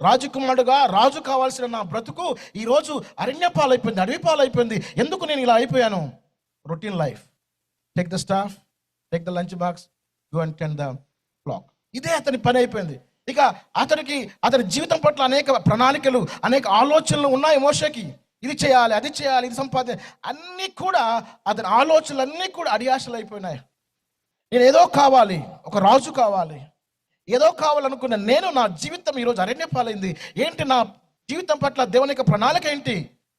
రాజకుమారుడుగా రాజు కావాల్సిన నా బ్రతుకు ఈరోజు అరణ్య పాలైపోయింది, అడవి పాలైపోయింది. ఎందుకు నేను ఇలా అయిపోయాను? Routine life. Take the staff, take the lunch box, go and tend the flax. ఇదే అతని పని అయిపోయింది. ఇక అతని జీవితం పట్ల అనేక ప్రణాళికలు, అనేక ఆలోచనలు ఉన్నాయి మోషేకి. ఇది చేయాలి, అది చేయాలి, ఇది సంపాదించాలి, అన్నీ కూడా అతని ఆలోచనలు అన్నీ కూడా అడియాసలు అయిపోయినాయి. నేను ఏదో కావాలి, ఒక రాజు కావాలి, ఏదో కావాలనుకున్న నేను, నా జీవితం ఈరోజు అరణ్య పాలైంది. ఏంటి నా జీవితం పట్ల దేవుని యొక్క ప్రణాళిక ఏంటి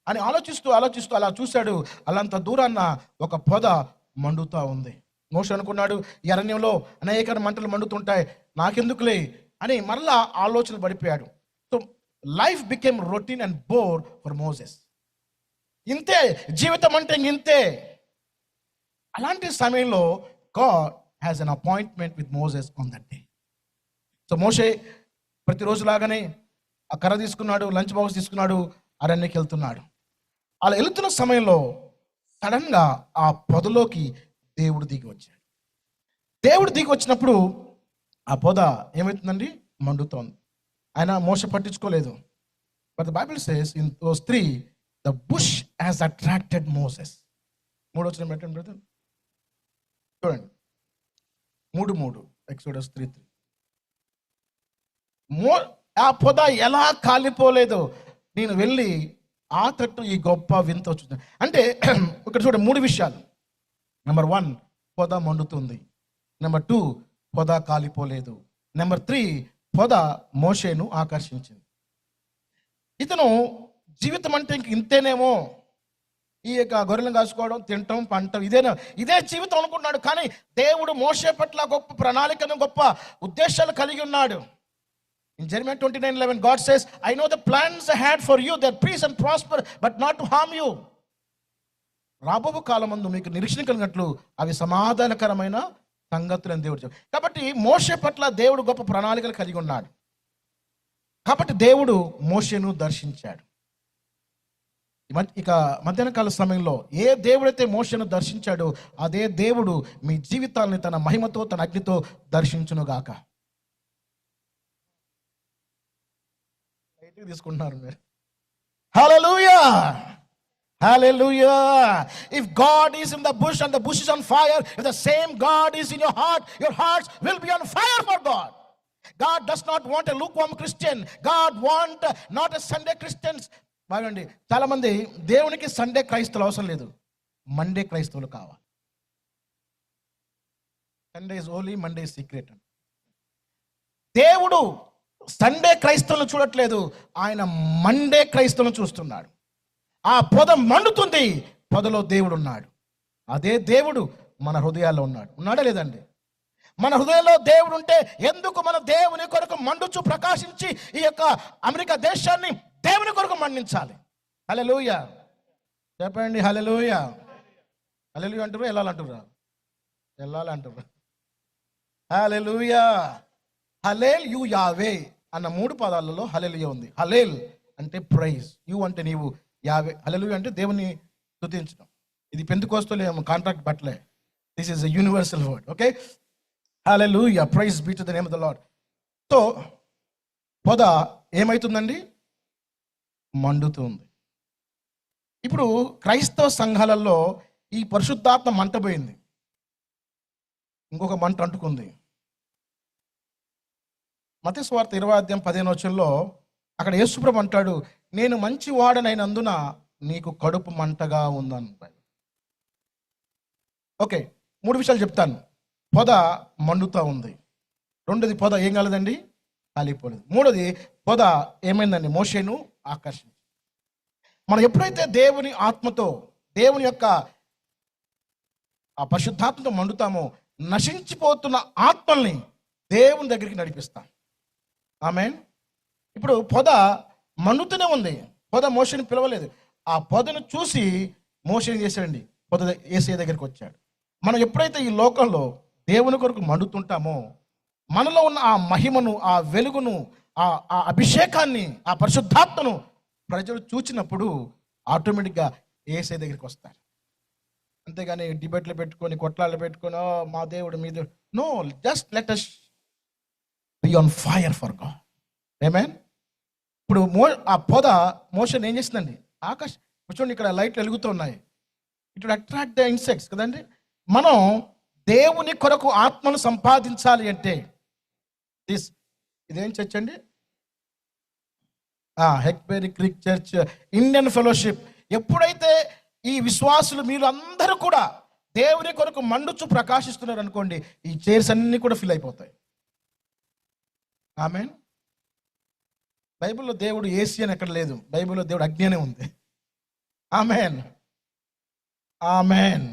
అని ఆలోచిస్తూ అలా చూశాడు. అలాంత దూరాన్న ఒక పొద మండుతూ ఉంది. మోషే అనుకున్నాడు, ఈ అరణ్యంలో అనేక మంటలు మండుతుంటాయి, నాకెందుకులే అని మరలా ఆలోచన పడిపోయాడు. So life became routine and bore for Moses. ఇంతే జీవితం అంటే ఇంతే. అలాంటి సమయంలో God has an appointment with Moses on that day. So మోషే ప్రతిరోజులాగానే ఆ కర్ర తీసుకున్నాడు, లంచ్ బాక్స్ తీసుకున్నాడు, అరణ్యకి వెళ్తున్నాడు. అలా వెళ్తున్న సమయంలో సడన్గా ఆ పొదలోకి దేవుడు దిగి వచ్చాడు. దేవుడు దిగి వచ్చినప్పుడు ఆ పొద ఏమవుతుందండి? మండుతోంది. ఆయన మోషే పట్టించుకోలేదు. But the Bible says in verse 3, the bush has attracted Moses. 3 వచ్చిన పెట్టండి బ్రదర్, చూడండి. 3 ఎక్సోడస్ 3:3. ఆ పొద ఎలా కాలిపోలేదు, నేను వెళ్ళి ఆ తట్టు ఈ గొప్ప వింత వచ్చింది అంటే ఇక్కడ చూడండి 3 విషయాలు. నెంబర్ 1, పొద మండుతుంది. నెంబర్ 2, పొద కాలిపోలేదు. నెంబర్ 3, పొద మోషేను ఆకర్షించింది. ఇతను జీవితం అంటే ఇంక ఇంతేనేమో, ఈ యొక్క గొర్రెలను కాసుకోవడం, తినటం, పంటం, ఇదే జీవితం అనుకున్నాడు. కానీ దేవుడు మోషే పట్ల గొప్ప ప్రణాళికను, గొప్ప ఉద్దేశాలు కలిగి ఉన్నాడు. In Jeremiah 29:11, God says, I know the plans I had for you, they're peace and prosper, but not to harm you. రాబోవు కాలమందు మీకు నిరీక్షణ కలిగినట్లు అవి సమాధానకరమైన సంగతులు అని దేవుడు చెప్పాడు. కాబట్టి మోషే పట్ల దేవుడు గొప్ప ప్రణాళికలు కలిగి ఉన్నాడు. కాబట్టి దేవుడు మోషేను దర్శించాడు. ఇక మధ్యాహ్న కాల సమయంలో ఏ దేవుడైతే మోషేను దర్శించాడో అదే దేవుడు మీ జీవితాలని తన మహిమతో, తన అగ్నితో దర్శించునుగాక. తీసుకుంటున్నారు మీరు. హల్లెలూయా, హల్లెలూయా. If God is in the bush and the bush is on fire, if the same God is in your hearts will be on fire for God. God does not want a lukewarm Christian. God want not a Sunday Christians. బాగండి, చాలా మంది దేవునికి Sunday క్రైస్తవులు అవసరం లేదు, Monday క్రైస్తవులు కావాలి. Sunday is only, Monday is secret. దేవుడు Sunday క్రైస్తవులను చూడట్లేదు, ఆయన మండే క్రైస్తవులను చూస్తున్నాడు. ఆ పొద మండుతుంది, పొదలో దేవుడు ఉన్నాడు. అదే దేవుడు మన హృదయాల్లో ఉన్నాడా లేదండి? మన హృదయంలో దేవుడు ఉంటే ఎందుకు మన దేవుని కొరకు మండుచు ప్రకాశించి ఈ యొక్క అమెరికా దేశాన్ని దేవుని కొరకు మండించాలి? హల్లెలూయా చెప్పండి. హల్లెలూయా. హల్లెలూయా అంటారు, వెళ్ళాలంటారు. హల్లెలూయా. హలేల్ యు యావే అన్న 3 పదాలలో హల్లెలూయా ఉంది. హలేల్ అంటే ప్రైజ్, యు అంటే నీవు, యావే హల్లెలూయా అంటే దేవుని స్తుతించడం. ఇది పెంతెకోస్తులే కాంట్రాక్ట్ బట్లే, this is a universal word. Okay, hallelujah, praise be to the name of the Lord. So పొద ఏమవుతుందండి? మండుతుంది. ఇప్పుడు క్రైస్తవ సంఘాలలో ఈ పరిశుద్ధాత్మ మంట పోయింది, ఇంకొక మంట అంటుకుంది. మత్తయి సువార్త 20:15 అక్కడ యేసుప్రభు అంటాడు, నేను మంచి వాడనైనందున నీకు కడుపు మంటగా ఉందని. ఓకే, 3 విషయాలు చెప్తాను. పొద మండుతూ ఉంది. 2ది, పొద ఏం కాలేదండి? కాలిపోలేదు. 3ది, పొద ఏమైందండి? మోషేను ఆకర్షించి. మనం ఎప్పుడైతే దేవుని ఆత్మతో, దేవుని యొక్క ఆ పరిశుద్ధాత్మతో మండుతామో నశించిపోతున్న ఆత్మల్ని దేవుని దగ్గరికి నడిపిస్తాం. ఆమేన్. ఇప్పుడు పొద మండుతూనే ఉంది, పొద మోషేని పిలవలేదు. ఆ పొదను చూసి మోషే ఏం చేశాడండి? పొద యేసయ్య దగ్గరికి వచ్చాడు. మనం ఎప్పుడైతే ఈ లోకంలో దేవుని కొరకు మండుతుంటామో మనలో ఉన్న ఆ మహిమను, ఆ వెలుగును, ఆ అభిషేకాన్ని, ఆ పరిశుద్ధాత్మను ప్రజలు చూచినప్పుడు ఆటోమేటిక్గా యేసయ్య దగ్గరికి వస్తారు. అంతేగాని డిబేట్లు పెట్టుకొని, కొట్లాళ్ళు పెట్టుకొని, మా దేవుడు మీ దేవుడు, no, just let us be on fire for God. Amen. ఇప్పుడు ఆ పొద మోషన్ ఏం చేస్తుందండి? ఆకాశం చూడండి, ఇక్కడ లైట్లు వెలుగుతున్నాయి. It will attract the insects కదండి. మనం దేవుని కొరకు ఆత్మను సంపాదించాలి అంటే ఇదేం చర్చ్ అండి? హెక్బెరీ క్రీక్ చర్చ్, ఇండియన్ ఫెలోషిప్. ఎప్పుడైతే ఈ విశ్వాసులు మీరు అందరూ కూడా దేవుని కొరకు మండుచు ప్రకాశిస్తున్నారు అనుకోండి, ఈ చైర్స్ అన్ని కూడా ఫిల్ అయిపోతాయి. ఆమేన్. బైబిల్లో దేవుడు ఏసీ అని ఎక్కడ లేదు, బైబిల్లో దేవుడు అగ్ని అనే ఉంది. ఆమేన్, ఆమేన్.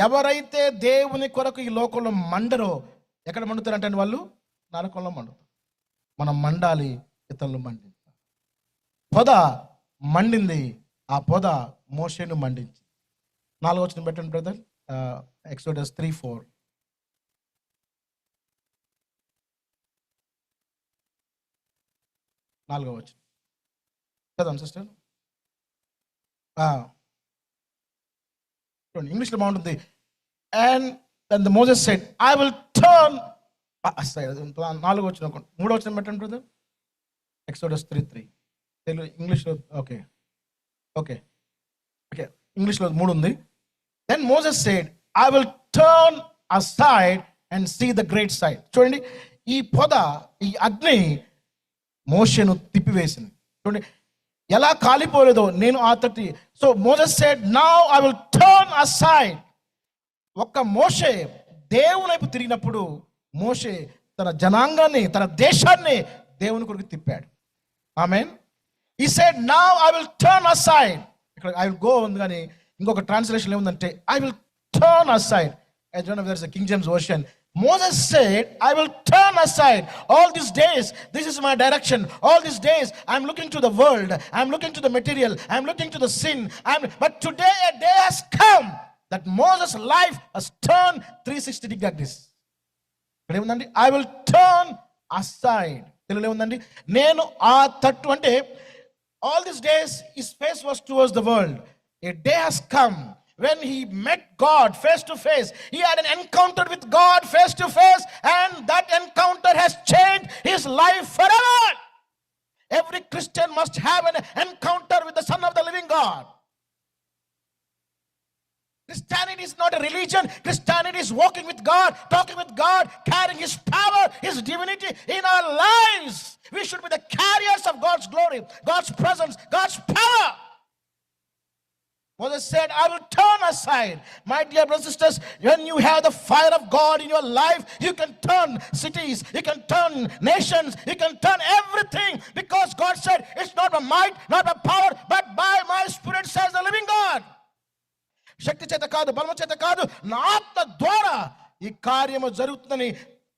ఎవరైతే దేవుని కొరకు ఈ లోకంలో మండరో, ఎక్కడ మండుతారంటే వాళ్ళు నరకంలో మండుతారు. మనం మండాలి, ఇతరులు మండించాలి. పొద మండింది, ఆ పొద మోషేను మండించి. 4వ వచనం పెట్టండి బ్రదర్, ఎక్సోడస్ 3:4. 4వ వచనం చదవండి సిస్టర్. ఇంగ్లీష్లో బాగుంటుంది. And the Moses said I will turn aside. 4వ వచనం, 3వ వచనం పెట్టండి బ్రదర్, ఎక్సోడస్ 3:3. తెలుగు ఇంగ్లీష్లో ఓకే ఓకే ఓకే ఇంగ్లీష్లో 3 ఉంది. Then Moses said I will turn aside and see the great sight. చూడండి, ఈ పొద, ఈ అగ్ని మోషేను తిప్పివేసింది. చూడండి ఎలా కాలిపోలేదో నేను ఆ తట్టి. So Moses said now I will turn aside. ఒక్క మోషే దేవుని వైపు తిరిగినప్పుడు మోషే తన జనాంగాన్ని, తన దేశాన్ని దేవుని కొరకు తిప్పాడు. ఆమేన్. He said now I will turn aside. ఇక్కడ I will go ఉంది, కానీ ఇంకొక ట్రాన్స్లేషన్ ఏముందంటే I will turn aside. I don't know if there's a King James version. Moses said I will turn aside. All these days this is my direction. All these days I'm looking to the world, I'm looking to the material, I'm looking to the sin. But today a day has come that Moses' life has turned 360 degrees. ఇక్కడ ఏముందండి? I will turn aside. తెలుగులో ఏముందండి? నేను ఆ తట్టు అంటే all these days his face was towards the world. A day has come when he met God face to face. He had an encounter with God face to face, and that encounter has changed his life forever. Every Christian must have an encounter with the Son of the living God. Christianity is not a religion. Christianity is walking with God, talking with God, carrying his power, his divinity in our lives. We should be the carriers of God's glory, God's presence, God's power. Moses said, I will turn aside. My dear brothers and sisters, when you have the fire of God in your life, you can turn cities, you can turn nations, you can turn everything, because God said, it's not by might, not by power, but by my spirit, says the living God. శక్తి చేత కాదు, బలము చేత కాదు, నా ఆత్మ ద్వారా ఈ కార్యము జరుగుతుందని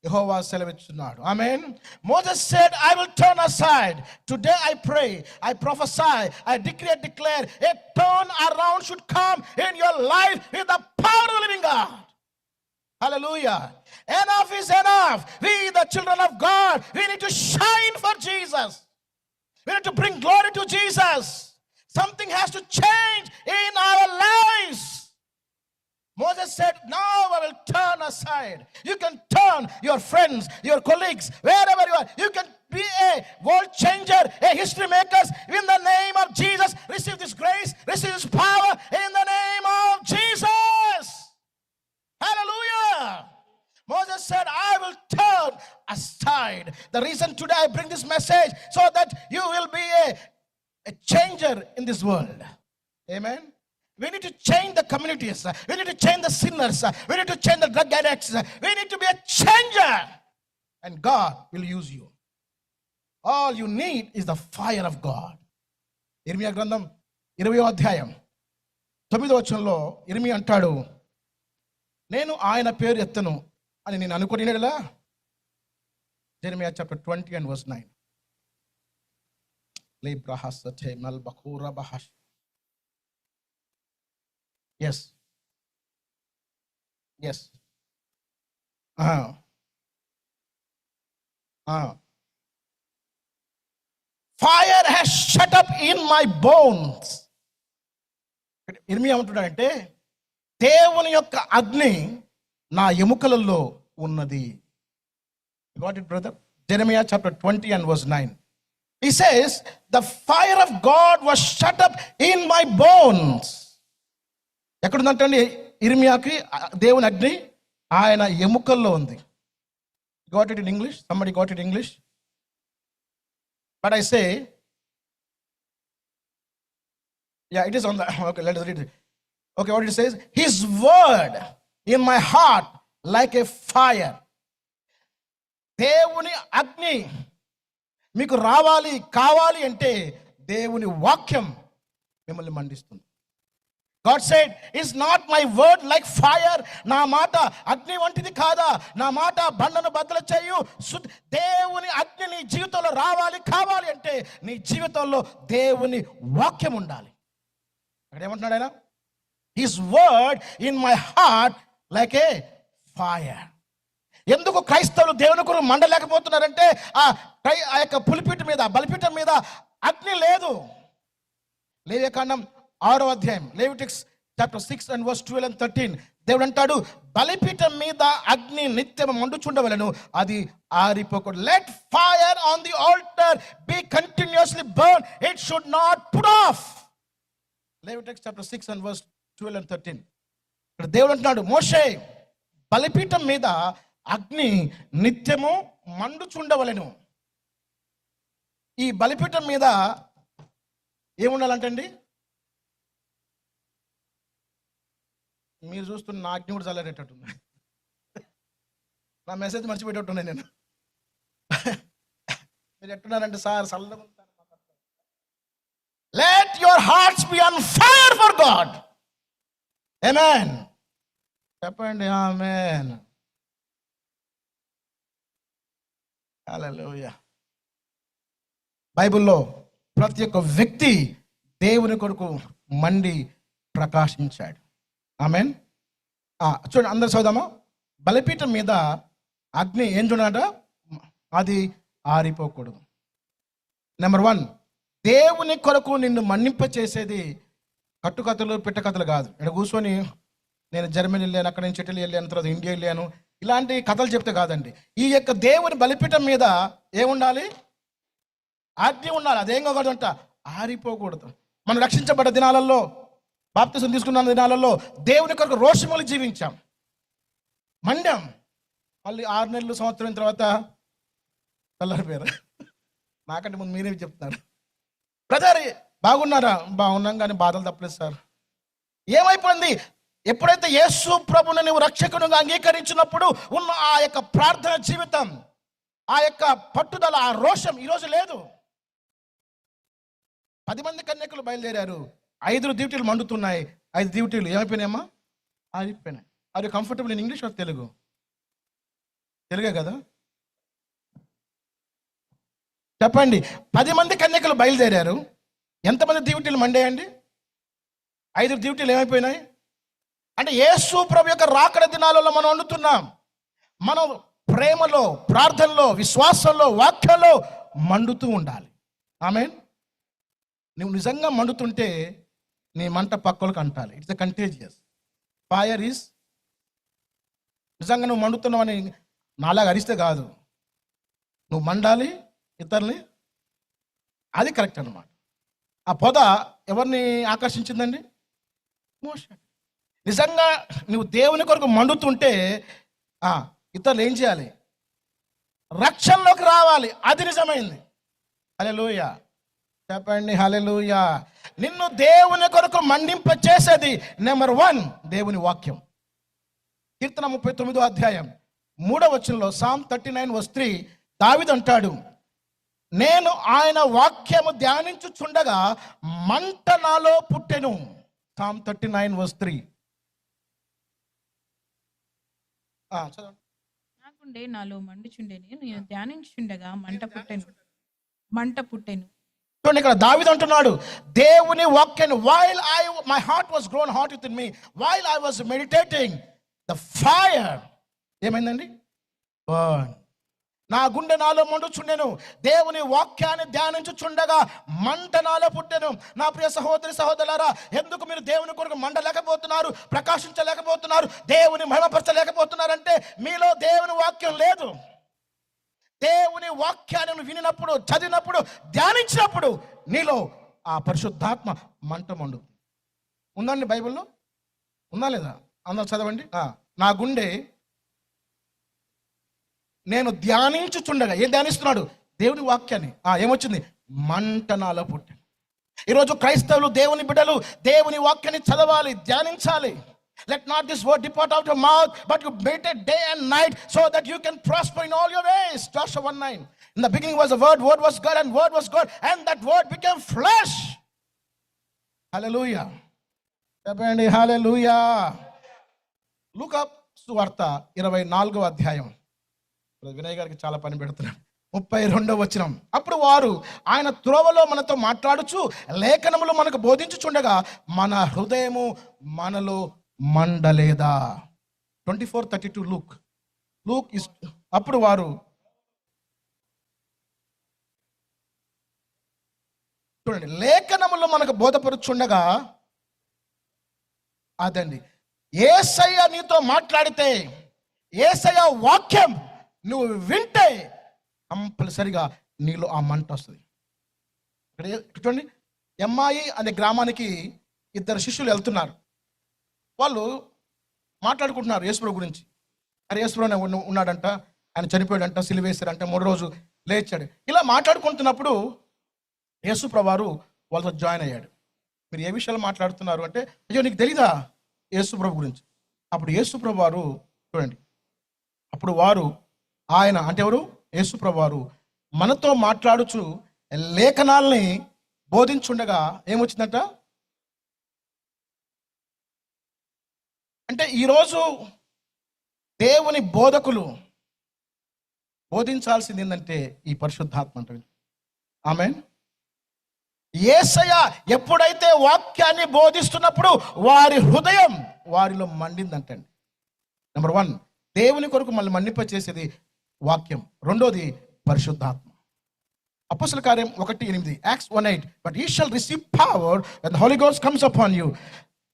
యెహోవా సెలవిస్తున్నాడు. ఆమేన్. Moses said, I will turn aside. Today I pray, I prophesy, I decree and declare a turn around should come in your life with the power of the living God. Hallelujah. Enough is enough. We, the children of God, we need to shine for Jesus. We need to bring glory to Jesus. Something has to change in our lives. Moses said, now I will turn aside. You can turn your friends, your colleagues, wherever you are. You can be a world changer, a history maker in the name of Jesus. Receive this grace, receive this power in the name of Jesus. Hallelujah. Moses said, I will turn aside. The reason today I bring this message, so that you will be a changer in this world. Amen. We need to change the communities. We need to change the sinners. We need to change the drug addicts. We need to be a changer. And God will use you. All you need is the fire of God. ఇర్మియా గ్రంథం 20వ అధ్యాయం 9వ వచనంలో ఇర్మియా అంటాడు, నేను ఆయన పేరు ఎత్తను అని నేను అనుకునేలా. Jeremiah chapter 20 and verse 9. Yes. Yes. Fire has shut up in my bones. ఇర్మియా ఏమంటున్నాడంటే, దేవుని యొక్క అగ్ని నా ఎముకలలో ఉన్నది. You got it, brother? Jeremiah chapter 20 and verse 9. He says, the fire of God was shut up in my bones. ఎక్కడుందంటండి ఇర్మియాకి దేవుని అగ్ని ఆయన ఎముకల్లో ఉంది. Got it in English? Somebody got it in English? But I say, yeah, it is on the, okay, let us read it. Okay, what it says, his word in my heart like a fire. దేవుని అగ్ని మీకు రావాలి కావాలి అంటే దేవుని వాక్యం మిమ్మల్ని మండిస్తుంది. God said, is not my word like fire? నా మాట అగ్ని వంటిది కాదా? నా మాట బండను బద్దలు చేయు. దేవుని అగ్ని నీ జీవితంలో రావాలి కావాలి అంటే నీ జీవితంలో దేవుని వాక్యం ఉండాలి. అక్కడ ఏమంటున్నాడు ఆయన? His word in my heart like a fire. ఎందుకు క్రైస్తవులు దేవుని కొరకు మండలేకపోతున్నారంటే ఆ యొక్క పులిపీఠ మీద బలిపీఠం మీద అగ్ని లేదు. లేవియకాండం 6వ అధ్యాయం, లెవిటిక్స్ చాప్టర్ 6 and verse 12 and 13, దేవుడు అంటాడు బలిపీఠం మీద అగ్ని నిత్యం మండుచుండవలెను, అది ఆరిపోకూడదు. Let fire on the altar be continuously burn, it should not put off. Leviticus chapter 6 and verse 12 and 13. ఇక్కడ దేవుడు అంటున్నాడు, మోషే బలిపీఠం మీద అగ్ని నిత్యము మండుచుండవలెను. ఈ బలిపీఠం మీద ఏముండాలంటండి? మీరు చూస్తున్న నా అగ్ని కూడా చల్లారేటట్టుంది. నా మెసేజ్ మర్చిపోయేటట్టున్నాయి నేను. మీరు ఎట్టున్నారంటే సార్ చల్లగా. Let your hearts be on fire for God. ఆమేన్ చెప్పండి. ఆమేన్. హల్లెలూయా. బైబిల్లో ప్రతి ఒక్క వ్యక్తి దేవుని కొరకు మండి ప్రకాశించాడు. ఆమేన్. చూడండి, అందరు చదువుదామా. బలిపీఠం మీద అగ్ని ఏం చూడాలంట? అది ఆరిపోకూడదు. నెంబర్ 1, దేవుని కొరకు నిన్ను మన్నింప చేసేది కట్టుకథలు పిట్టకథలు కాదు. ఇక్కడ కూర్చొని నేను జర్మనీ వెళ్ళాను, అక్కడ నుంచి ఇటలీ వెళ్ళాను, తర్వాత ఇండియా వెళ్ళాను, ఇలాంటి కథలు చెప్తే కాదండి. ఈ యొక్క దేవుని బలిపీఠం మీద ఏముండాలి? అగ్ని ఉండాలి. అదేం కాకూడదంట, ఆరిపోకూడదు. మనం రక్షించబడ్డ దినాలలో, బాప్తిసం తీసుకున్న దినాలలో దేవుని కొరకు రోషములు జీవించాం, మండాం. మళ్ళీ 6 నెలలు సంవత్సరం తర్వాత చల్లారిపోయారు. నాకంటే ముందు మీరే చెప్తున్నారు. బ్రదర్ బాగున్నారా? బాగున్నాం, కానీ బాధలు తప్పలేదు సార్. ఏమైపోయింది? ఎప్పుడైతే యేసు ప్రభుని నువ్వు రక్షకునిగా అంగీకరించినప్పుడు ఉన్న ఆ యొక్క ప్రార్థన జీవితం, ఆ యొక్క పట్టుదల, ఆ రోషం ఈరోజు లేదు. 10 మంది కన్యకులు బయలుదేరారు, 5 డ్యూటీలు మండుతున్నాయి. 5 డ్యూటీలు ఏమైపోయినాయమ్మా? ఆగిపోయినాయి. అది comfortable in English are Telugu? తెలుగే కదా, చెప్పండి. 10 మంది కన్యకులు బయలుదేరారు, ఎంతమంది డ్యూటీలు మండేయండి? 5 డ్యూటీలు ఏమైపోయినాయి? అంటే యేసు ప్రభు యొక్క రాకడ దినాలలో మనం వండుతున్నాం. మనం ప్రేమలో, ప్రార్థనలో, విశ్వాసంలో, వాక్యంలో మండుతూ ఉండాలి. ఆమేన్. నువ్వు నిజంగా మండుతుంటే నీ మంట పక్కలకు అంటాలి. It's a contagious. Fire is నిజంగా నువ్వు మండుతున్నావు అని నాలాగా అరిస్తే కాదు, నువ్వు మండాలి ఇతరుల్ని. అది కరెక్ట్ అన్నమాట. ఆ పొద ఎవరిని ఆకర్షించిందండి? మోషే. నిజంగా నువ్వు దేవుని కొరకు మండుతుంటే ఇతరులు ఏం చేయాలి? రక్షణలోకి రావాలి. అది నిజమైంది. హల్లెలూయా చెప్పండి. హల్లెలూయా. నిన్ను దేవుని కొరకు మండింప చేసేది నెంబర్ 1 దేవుని వాక్యం. కీర్తన 39వ అధ్యాయం 3వ వచనంలో, సామ్ 39 verse 3, దావీదు అంటాడు, నేను ఆయన వాక్యము ధ్యానించుచుండగా మంట నాలో పుట్టెను. Psalm 39 verse 3. నాకుండే నాలో మండుచుండెను, నేను ధ్యానించుండగా మంట పుట్టెను. చూడండి, ఇక్కడ దావీదు అంటున్నాడు దేవుని వాక్యాన్ని, while my heart was grown hot within me, while I was meditating, the fire ఏమైందండి? బర్న్. నా గుండె నాలో మండుచుండెను, దేవుని వాక్యాన్ని ధ్యానించుచుండగా మంట నాలో పుట్టెను. నా ప్రియ సహోదరి సహోదరులారా, ఎందుకు మీరు దేవుని కొరకు మండలేకపోతున్నారు, ప్రకాశించలేకపోతున్నారు, దేవుని మహిమపరచలేకపోతున్నారంటే మీలో దేవుని వాక్యం లేదు. దేవుని వాక్యాన్ని నువ్వు వినినప్పుడు, చదివినప్పుడు, ధ్యానించినప్పుడు నీలో ఆ పరిశుద్ధాత్మ మంట మండు. ఉందండి బైబిల్లో? ఉందా లేదా? అందరూ చదవండి. నా గుండె నేను ధ్యానించుచుండగా, ఏం ధ్యానిస్తున్నాడు? దేవుని వాక్యాన్ని. ఏమొచ్చింది? మంట నాలో పుట్టింది. ఈరోజు క్రైస్తవులు, దేవుని బిడ్డలు దేవుని వాక్యాన్ని చదవాలి, ధ్యానించాలి. Let not this word depart out of your mouth, but you meditate day and night so that you can prosper in all your ways. Joshua 1:9. In the beginning was the word was God, and word was God, and that word became flesh. Hallelujah. చెప్పండి hallelujah. లూకా సువార్త 24వ అధ్యాయం. వినయ్ గారికి చాలా పని పెడుతున్నాడు. 32వ వచనం. అప్పుడు వారు ఆయన త్రోవలో మనతో మాట్లాడుచు లేఖనములు మనకు బోధించుచుండగా మన హృదయము మనలో మండలేదా? 24:32 లూక్ ఇస్. అప్పుడు వారు, చూడండి, లేఖనములు మనకు బోధపరుచుండగా, అదండి యేసయ్య నీతో మాట్లాడితే, యేసయ్య వాక్యం నువ్వు వింటే కంపల్సరిగా నీలో ఆ మంట వస్తుంది. ఇక్కడ చూడండి, ఎమ్మాయి అనే గ్రామానికి 2 శిష్యులు వెళ్తున్నారు. వాళ్ళు మాట్లాడుకుంటున్నారు యేసుప్రభు గురించి. అరే యేసుప్రభు ఉన్నాడంట, ఆయన చనిపోయాడంట, సిలువేశారంట, 3వ రోజు లేచాడు. ఇలా మాట్లాడుకుంటున్నప్పుడు యేసుప్రభు వారు వాళ్ళతో జాయిన్ అయ్యాడు. మీరు ఏ విషయాలు మాట్లాడుతున్నారు అంటే, అయ్యో నీకు తెలీదా యేసుప్రభు గురించి? అప్పుడు యేసుప్రభు వారు, చూడండి, అప్పుడు వారు, ఆయన అంటే ఎవరు? యేసుప్రభు వారు మనతో మాట్లాడుచు లేఖనాల్ని బోధించుండగా ఏమొచ్చిందంట అంటే, ఈరోజు దేవుని బోధకులు బోధించాల్సింది ఏంటంటే ఈ పరిశుద్ధాత్మ అంటే. ఆమేన్. యేసయ్య ఎప్పుడైతే వాక్యాన్ని బోధిస్తున్నప్పుడు వారి హృదయం వారిలో మండిందంటండి. నెంబర్ 1, దేవుని కొరకు మళ్ళీ మన్నింప చేసేది వాక్యం. రెండోది పరిశుద్ధాత్మ. అపోస్తల కార్యం 1:8, Acts 1:8. But ye shall receive power when the Holy Ghost comes upon you.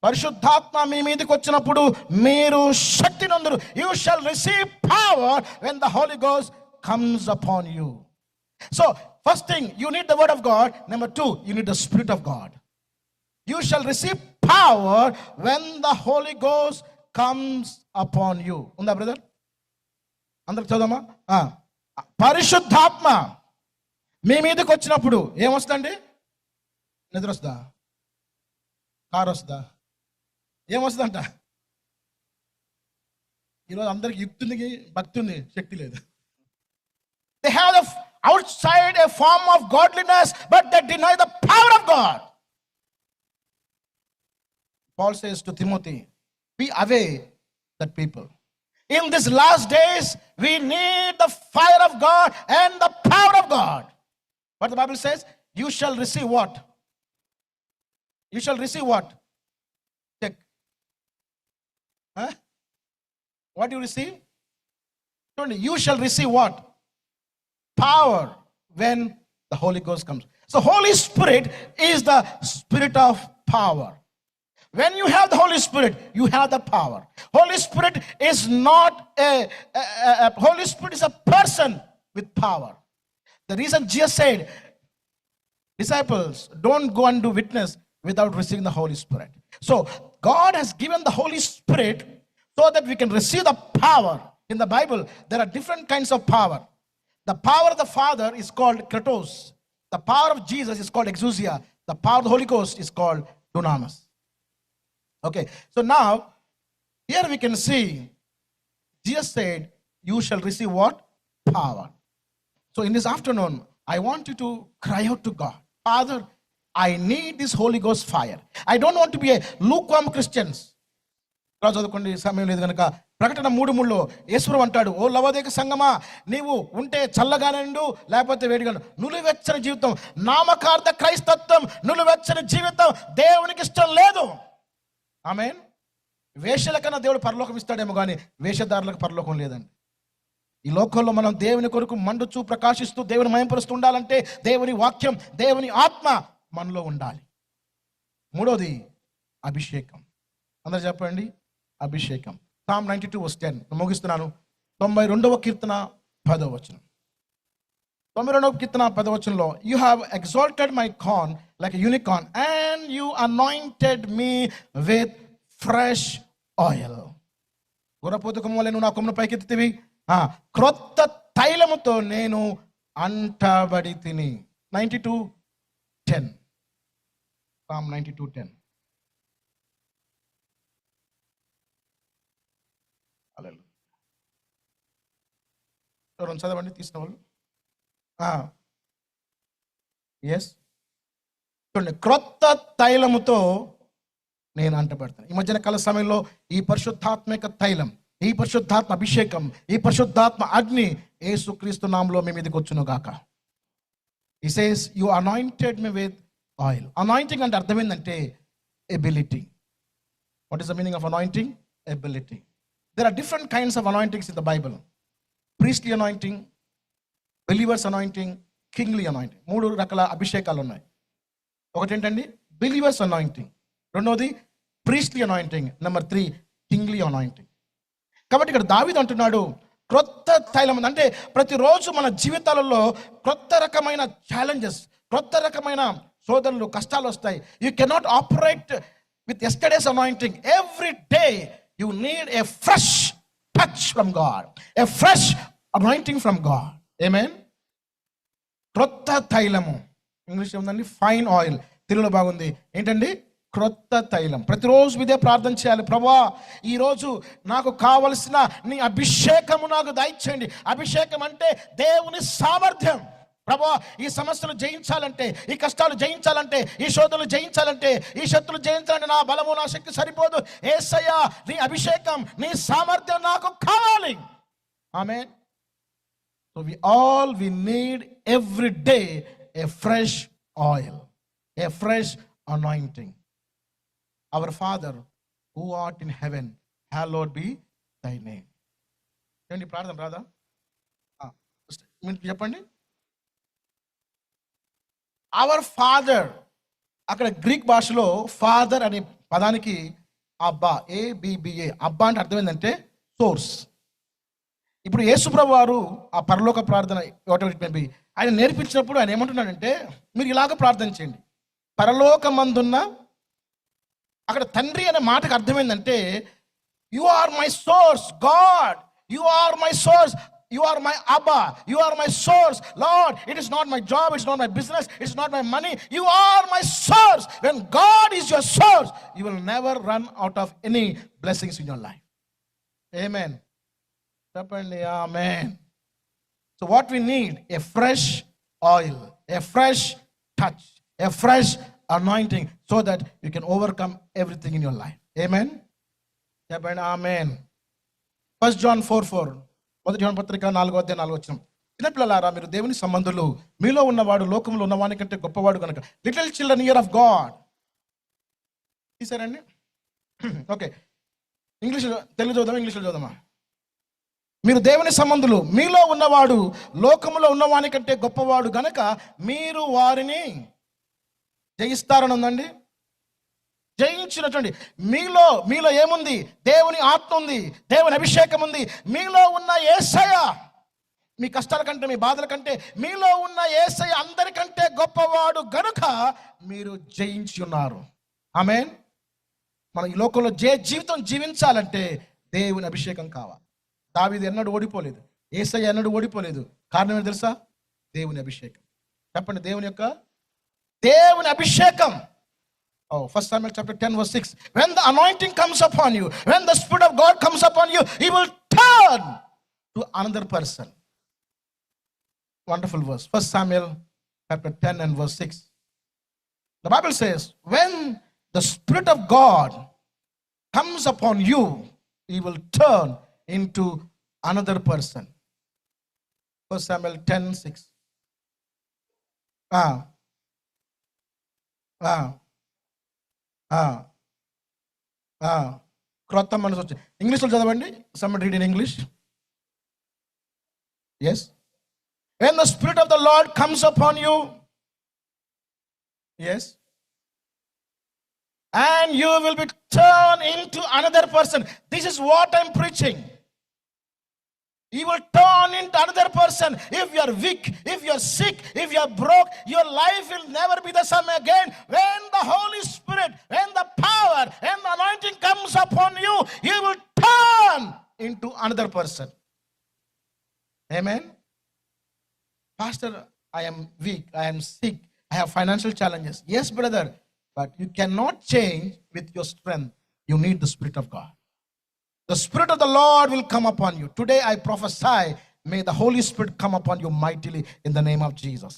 పరిశుద్ధాత్మ మీ మీదకి వచ్చినప్పుడు మీరు శక్తి నొందురు. You shall receive power when the Holy Ghost comes upon you. So first thing, you need the word of God. Number 2, you need the Spirit of God. You shall receive power when the Holy Ghost comes upon you. ఉందా brother? అందరికి చదవమా? పరిశుద్ధాత్మ మీ మీదకి వచ్చినప్పుడు ఏమొస్తుందండి? నిద్ర వస్తుందా? Car వస్తుందా? ఏమొస్తుందంట? ఈరోజు అందరికి యుక్తి ఉంది, భక్తి ఉంది, శక్తి లేదు. They have the outside a form of godliness, but they deny the power of God. Paul says to Timothy, be away that people. In these last days, we need the fire of God and the power of God. What the Bible says, you shall receive what? You shall receive what? Check. What do you receive? You shall receive what? Power when the Holy Ghost comes. So Holy Spirit is the spirit of power. When you have the Holy Spirit, you have the power. Holy Spirit is not Holy Spirit is a person with power. The reason Jesus said, disciples, don't go and do witness without receiving the Holy Spirit. So God has given the Holy Spirit so that we can receive the power. In the Bible, there are different kinds of power. The power of the Father is called kratos. The power of Jesus is called exousia. The power of the Holy Ghost is called dunamis. Okay, so now here we can see Jesus said, you shall receive what? Power. So in this afternoon, I want you to cry out to God. Father, I need this Holy Ghost fire. I don't want to be a lukewarm Christians. చదువుకోండి, సమయం లేదు కనుక. ప్రకటన 3:3 యేసుప్రభు అంటాడు, ఓ లవోదిక సంగమా, నీవు ఉంటే చల్లగానే ఉండు, లేకపోతే వేడిగా. నులివెచ్చని జీవితం, నామకార్థ క్రైస్తత్వం, నులివెచ్చని జీవితం దేవునికి ఇష్టం లేదు. ఆమేన్. వేషల కన్నా దేవుడు పరలోకం ఇస్తాడేమో కానీ వేషధారులకు పరలోకం లేదండి. ఈ లోకంలో మనం దేవుని కొరకు మండుచూ ప్రకాశిస్తూ దేవుని మహింపరుస్తూ ఉండాలంటే దేవుని వాక్యం, దేవుని ఆత్మ మనలో ఉండాలి. మూడోది అభిషేకం. అందరూ చెప్పండి, అభిషేకం. Psalm 92:10 ముగిస్తున్నాను. 92వ కీర్తన 10వ వచనం. 92 కీర్తన 10 you have exalted my corn like unicorn and you anointed me with fresh oil. గుర్రపోతు కొమ్ము వలె నువ్వు నా కొమ్మును పైకెత్తితివి, క్రొత్త తైలముతో నేను అంటబడి తిని. 92:10 Psalm 92:10. ఎవరైనా చదవండి తీసిన వాళ్ళు. ఎస్, చూడండి, క్రొత్త తైలముతో నేను అంటబడతాను. ఈ మధ్యన కాల సమయంలో ఈ పరిశుద్ధాత్మక తైలం, ఈ పరిశుద్ధాత్మ అభిషేకం, ఈ పరిశుద్ధాత్మ అగ్ని యేసుక్రీస్తు నామములో మీ మీదకి వచ్చును గాక. He says, you anointed me with oil. Anointing అంటే అర్థం ఏంటంటే ability. What is the meaning of anointing? Ability. There are different kinds of anointings in the Bible. Priestly anointing, believers anointing, kingly anointing. 3 రకాల అభిషేకాలు ఉన్నాయి. ఒకటి ఏంటండి? Believers anointing. రెండోది priestly anointing. Number 3 kingly anointing. కాబట్టి ఇక్కడ దావీదు అంటున్నాడు క్రొత్త తైలం అంటే ప్రతిరోజు మన జీవితాలలో క్రొత్త రకమైన ఛాలెంజెస్, క్రొత్త రకమైన శోధనలు, కష్టాలు వస్తాయి. You cannot operate with yesterday's anointing. Every day you need a fresh touch from God, a fresh anointing from God. ఆమేన్. క్రొత్త తైలము, ఇంగ్లీష్ ఉందండి ఫైన్ ఆయిల్, తెలుగులో బాగుంది ఏంటండి? క్రొత్త తైలం. ప్రతిరోజు ఇదే ప్రార్థన చేయాలి. ప్రభువా, ఈరోజు నాకు కావలసిన నీ అభిషేకము నాకు దయచేయండి. అభిషేకం అంటే దేవుని సామర్థ్యం. ప్రభువా, ఈ సమస్యలు జయించాలంటే, ఈ కష్టాలు జయించాలంటే, ఈ శోధనలు జయించాలంటే, ఈ శత్రులు జయించాలంటే నా బలము నా శక్తి సరిపోదు. యేసయ్యా, నీ అభిషేకం, నీ సామర్థ్యం నాకు కావాలి. ఆమేన్. So we need every day a fresh oil, a fresh anointing. Our Father who art in heaven, hallowed be thy name. ఏంటి ప్రార్థన రాదా? మీరు చెప్పండి. అవర్ ఫాదర్, అక్కడ గ్రీక్ భాషలో ఫాదర్ అనే పదానికి అబ్బా, ABBA, అబ్బా అంటే అర్థం ఏంటంటే సోర్స్. ఇప్పుడు యేసుప్రభు వారు ఆ పరలోక ప్రార్థన ఆయన నేర్పించినప్పుడు ఆయన ఏమంటున్నాడంటే, మీరు ఇలాగ ప్రార్థన చేయండి. పరలోకమందున్న, అక్కడ తండ్రి అనే మాటకు అర్థమైందంటే you are my source God, you are my source, you are my అబ్బా, you are my source Lord. It is not my job, it's not my business, it's not my money, you are my source. When God is your source, you will never run out of any blessings in your life. ఆమేన్. చెప్పండి ఆమేన్. So what we need, a fresh oil, a fresh touch, a fresh anointing, so that you can overcome everything in your life. Amen. Amen. Amen. 1 John 4:4, మొదటి యోహాను పత్రిక 4:4. చిన్నపిల్లలారా, మీరు దేవుని సంబంధులు, మీలో ఉన్నవాడు లోకంలో ఉన్నవాని కంటే గొప్పవాడు కనుక. Little children here of God. తీసారండి? ఓకే, ఇంగ్లీష్ తెలుగు చదువుదామా, ఇంగ్లీష్లో చదువుదామా? మీరు దేవుని సంబంధులు, మీలో ఉన్నవాడు లోకములో ఉన్నవాని కంటే గొప్పవాడు గనక మీరు వారిని జయిస్తారని ఉందండి. జయించినటువంటి మీలో ఏముంది? దేవుని ఆత్మ ఉంది, దేవుని అభిషేకం ఉంది. మీలో ఉన్న యేసయ్య, మీ కష్టాల కంటే, మీ బాధల కంటే మీలో ఉన్న యేసయ్య అందరికంటే గొప్పవాడు గనుక మీరు జయించి ఉన్నారు. ఆమేన్. మనం ఈ లోకంలో జీవితం జీవించాలంటే దేవుని అభిషేకం కావాలి. దావీదు ఎన్నడూ ఓడిపోలేదు, యేసయ్య ఎన్నడూ ఓడిపోలేదు. కారణం ఏంటి తెలుసా? దేవుని అభిషేకం. చెప్పండి, దేవుని అభిషేకం. Oh, 1 Samuel chapter 10:6. When the anointing comes upon you, when the Spirit of God comes upon you, He will turn to another person. Wonderful verse. 1 Samuel chapter 10:6. The Bible says, when the Spirit of God comes upon you, He will turn into another person. 1 Samuel 10:6. క్రొత్త మనసు వచ్చి ఇంగ్లీష్లో చదవండి. Somebody read in English. Yes. When the Spirit of the Lord comes upon you, yes, and you will be turned into another person. This is what I'm preaching. You will turn into another person. If you are weak, if you are sick, if you are broke, your life will never be the same again. When the Holy Spirit, when the power and the anointing comes upon you, you will turn into another person. Amen. Pastor, I am weak, I am sick, I have financial challenges. Yes, brother, but you cannot change with your strength. You need the Spirit of God. The Spirit of the Lord will come upon you. Today I prophesy, may the Holy Spirit come upon you mightily in the name of Jesus.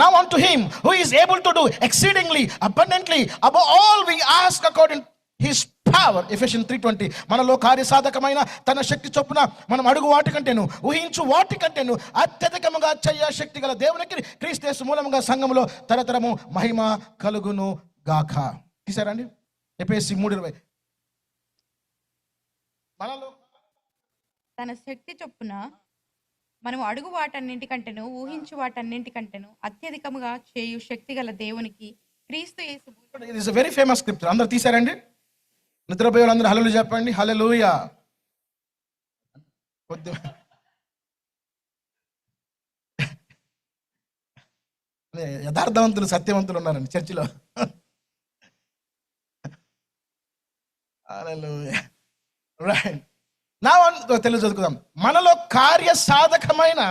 Now unto him who is able to do exceedingly abundantly above all we ask according his power. Ephesians 3:20. మనలో కార్యసాధకమైన తన శక్తి చొప్పున మనం అడుగు వాటి కంటేను ఊహించు వాటి కంటేను అత్యధికముగా చేయ శక్తి గల దేవునికి క్రీస్తు యేసు మూలముగా సంఘములో తరతరము మహిమ కలుగును గాక. తీసారండి ఎఫెసీ 3:20. మనలో తన శక్తి చొప్పున మనం అడుగు వాటన్నింటికంటేను ఊహించు వాటన్నింటికంటేను అత్యధికముగా చేయు శక్తి గల దేవునికి క్రీస్తు యేసు. It is a very famous scripture. అందరూ తీసారండి? నిద్రపోయే వాళ్ళందరూ హల్లెలూయా చెప్పండి. హల్లెలూయా. యథార్థవంతులు సత్యవంతులు ఉన్నారండి చర్చిలో. హల్లెలూయా. రైట్. నా తెలుగు చదువుకుందాం. మనలో కార్యసాధకమైన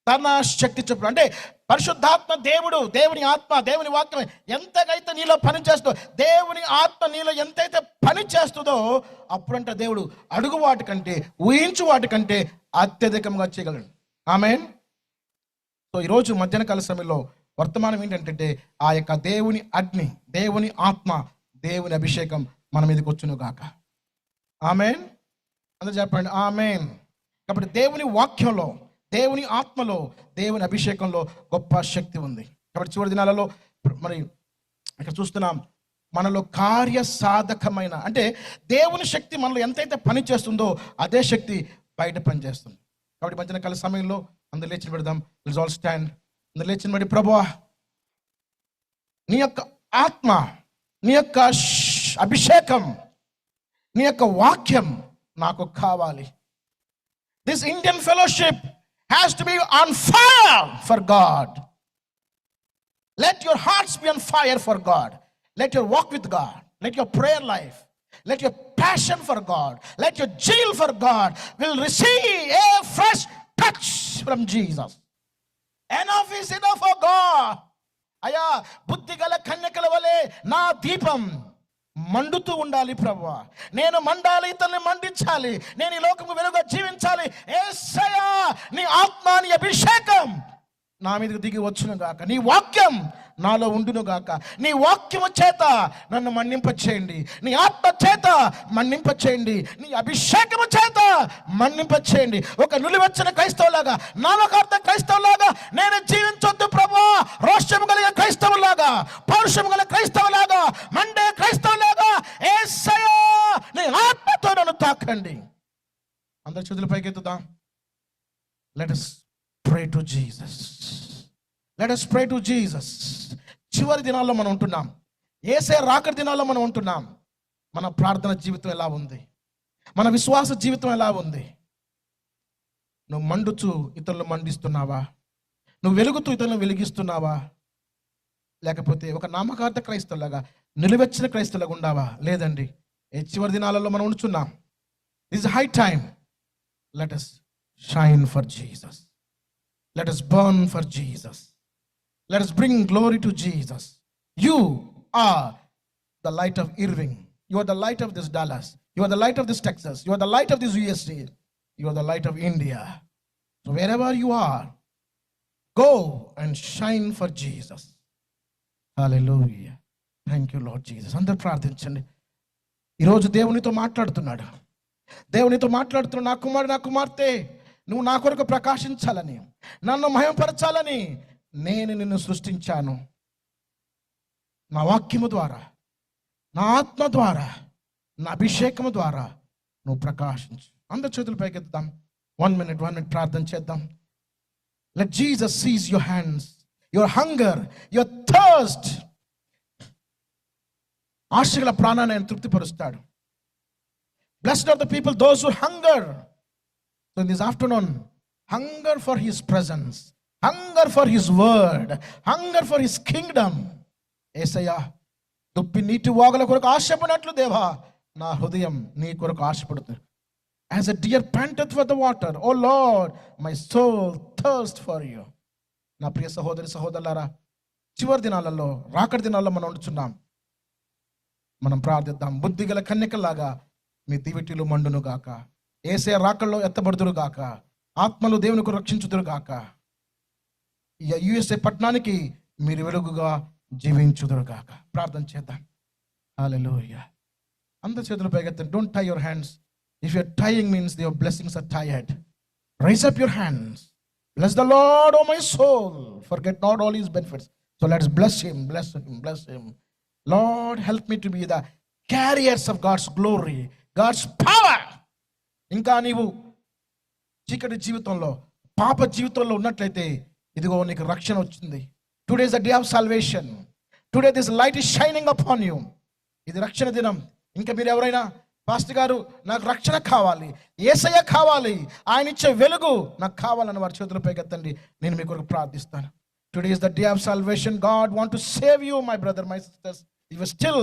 తన శక్తి చొప్పున, అంటే పరిశుద్ధాత్మ దేవుడు, దేవుని ఆత్మ, దేవుని వాక్యం ఎంతకైతే నీలో పని చేస్తుందో, దేవుని ఆత్మ నీలో ఎంతైతే పని చేస్తుందో అప్పుడంటే దేవుడు అడుగు వాటి కంటే ఊహించు వాటి కంటే అత్యధికంగా చేయగలడు. ఆమేన్. సో ఈరోజు మధ్యాహ్న కాల సమయంలో వర్తమానం ఏంటంటే ఆ యొక్క దేవుని అగ్ని, దేవుని ఆత్మ, దేవుని అభిషేకం మన మీదకి వచ్చును గాక. ఆమేన్. అందరూ చెప్పండి ఆమేన్. కాబట్టి దేవుని వాక్యంలో, దేవుని ఆత్మలో, దేవుని అభిషేకంలో గొప్ప శక్తి ఉంది. కాబట్టి చివరి దినాలలో మరి ఇక్కడ చూస్తున్నాం, మనలో కార్యసాధకమైన, అంటే దేవుని శక్తి మనలో ఎంతైతే పని చేస్తుందో అదే శక్తి బయట పనిచేస్తుంది. కాబట్టి మధ్యాహ్న కాల సమయంలో అందరు లేచిన పెడదాం. Let's all stand. అందరు లేచిన బడి, ప్రభువా నీ యొక్క ఆత్మ, నీ యొక్క అభిషేకం, నీ యొక్క వాక్యం నాకు కావాలి. This Indian fellowship has to be on fire for God. Let your hearts be on fire for God. Let your walk with God, let your prayer life, let your passion for God, let your zeal for God will receive a fresh touch from Jesus. Enough is enough for God. అయ్యా, బుద్ధిగల కన్యకల వలె నా దీపం మండుతూ ఉండాలి ప్రభువా. నేను మండాలి, ఇతరుని మండించాలి, నేను ఈ లోకము వెలుగుగా జీవించాలి. యేసయ్యా, నీ ఆత్మ, నీ అభిషేకం నా మీదకి దిగి వచ్చును గాక. నీ వాక్యం నాలో ఉండును గాక. నీ వాక్యము చేత నన్ను మన్నింపచేయండి, నీ ఆత్మ చేత మన్నింపచేయండి, నీ అభిషేకము చేత మన్నింపచేయండి. ఒక నిలువెచ్చని క్రైస్తవులాగా, నామకార్థ క్రైస్తవులాగా నేను జీవించొద్దు ప్రభువా. రోషము కలిగిన క్రైస్తవులాగా, పౌరుషము గల క్రైస్తవులాగా, మండే క్రైస్తవులాగా యేసయ్యా నీ ఆత్మతో నన్ను తాకండి. అందరి చేతుల పైకెత్తుదాం. Let us pray to Jesus. Let us pray to Jesus. చివరి దినాల్లో మనం ఉంటున్నాం. యేసే రాకడ దినాల్లో మనం ఉంటున్నాం. మన ప్రార్థన జీవితం ఎలా ఉంది? మన విశ్వాస జీవితం ఎలా ఉంది? నువ్వు మండుచు ఇతరులను మండిస్తున్నావా? నువ్వు వెలుగుతూ ఇతరులను వెలిగిస్తున్నావా? లేకపోతే ఒక నామకార్థ క్రైస్తవులాగా, నిలువెచ్చిన క్రైస్తవులాగా ఉండావా? లేదండి. ఈ చివరి దినాలలో మనం ఉంటున్నాం. This is high time. Let us shine for Jesus. Let us burn for Jesus. Let us bring glory to Jesus. You are the light of Irving. You are the light of this Dallas. You are the light of this Texas. You are the light of this USA. You are the light of India. So wherever you are, go and shine for Jesus. Hallelujah. Thank you, Lord Jesus. అందరూ ప్రార్థించండి. ఈరోజు దేవునితో మాట్లాడుతున్నాడు. దేవునితో మాట్లాడుతున్నాడు. నా కుమారుడు, నా కుమార్తె, నువ్వు నా కొరకు ప్రకాశించాలని, నన్ను మహిమపరచాలని నేను నిన్ను సృష్టించాను. నా వాక్యము ద్వారా, నా ఆత్మ ద్వారా, నా అభిషేకము ద్వారా నువ్వు ప్రకాశించు. అందరి చేతుల పైకెత్తుదాం. 1 minute ప్రార్థన చేద్దాం. Let Jesus seize your hands, your hunger, your thirst. ఆశగల ప్రాణాన్ని ఆయన తృప్తిపరుస్తాడు. Blessed are the people, those who hunger So in this afternoon, hunger for His presence, hunger for His word, hunger for His kingdom. యేసయ్యా, దుప్పి నీటి వాగుల కొరకు ఆశపడినట్లు దేవా, నా హృదయం నీ కొరకు ఆశపడుతుంది. As a deer panteth for the water, O Lord, my soul thirsts for you. నా ప్రియ సహోదరి సహోదరులారా, చివరి దినాలలో, రాకడి దినాల్లో మనం ఉంటున్నాం. మనం ప్రార్థిద్దాం. బుద్ధిగల కన్యకలాగా మీ దివిటీలు మండును గాక, యేసయ్య రాకల్లో ఎత్తబడుదురు గాక, ఆత్మలు దేవునికి రక్షించుదురు గాక, యుఎస్ఏ పట్టణానికి మీరు వెలుగుగా జీవించుదురు గాక. ప్రార్థన చేద్దాం. హల్లెలూయా. అందరి చేతులు పైకెత్తండి. Don't tie your hands. If your tying means your blessings are tired, raise up your hands. Bless the Lord, O my soul. Forget not all His benefits. So let's bless Him, bless Him, bless Him. Lord, help me to be the carriers of God's glory, God's power. ఇంకా నీవు చీకటి జీవితంలో, పాప జీవితంలో ఉన్నట్లయితే, ఇదిగో నీకు రక్షణ వచ్చింది. Today is the day of salvation. Today this light is shining upon you. ఇది రక్షణ దినం. ఇంకా మీరు ఎవరైనా, పాస్టర్ గారు నాకు రక్షణ కావాలి, యేసయ్య కావాలి, ఆయన ఇచ్చే వెలుగు నాకు కావాలని వారి చేతులు పైకెత్తండి. నేను మీ కొరకు ప్రార్థిస్తాను. Today is the day of salvation. God want to save you, my brother, my sisters. If you still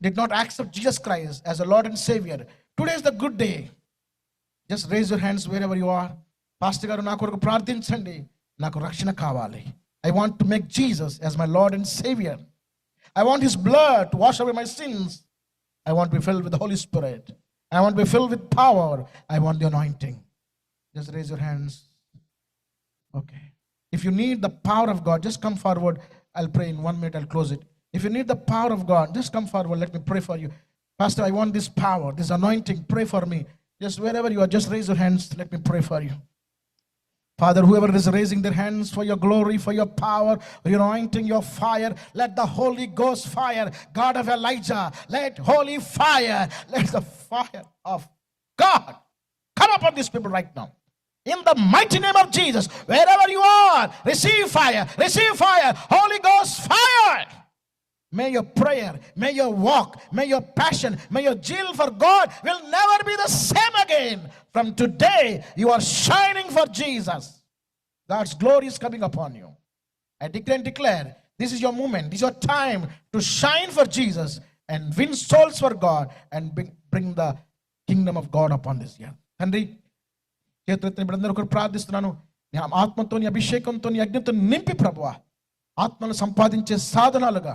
did not accept Jesus Christ as a Lord and Savior, today is the good day. Just raise your hands wherever you are. Pastor గారు నా కొరకు ప్రార్థించండి, నాకు రక్షణ కావాలి. I want to make Jesus as my Lord and Savior. I want His blood to wash away my sins. I want to be filled with the Holy Spirit. I want to be filled with power. I want the anointing. Just raise your hands. Okay. If you need the power of God, just come forward. I'll pray in 1 minute. I'll close it. If you need the power of God, just come forward. Let me pray for you. Pastor, I want this power, this anointing. Pray for me. Just wherever you are, just raise your hands. Let me pray for you. Father, whoever is raising their hands for your glory, for your power, for your anointing, your fire, let the Holy Ghost fire, God of Elijah, let holy fire, let the fire of God come upon these people right now. In the mighty name of Jesus, wherever you are, receive fire, Holy Ghost fire. May your prayer, may your walk, may your passion, may your zeal for God will never be the same again. From today, you are shining for Jesus. God's glory is coming upon you. I declare and declare, this is your moment, this is your time to shine for Jesus and win souls for God and bring the kingdom of God upon this earth. తండ్రి, చేతులెత్తిన బిడ్డలందరూ ఒకరు ప్రార్థిస్తున్నాను. నీ ఆత్మతో, నీ అభిషేకంతో, నీ అగ్నితో నింపి ప్రభువా, ఆత్మను సంపాదించే సాధనాలుగా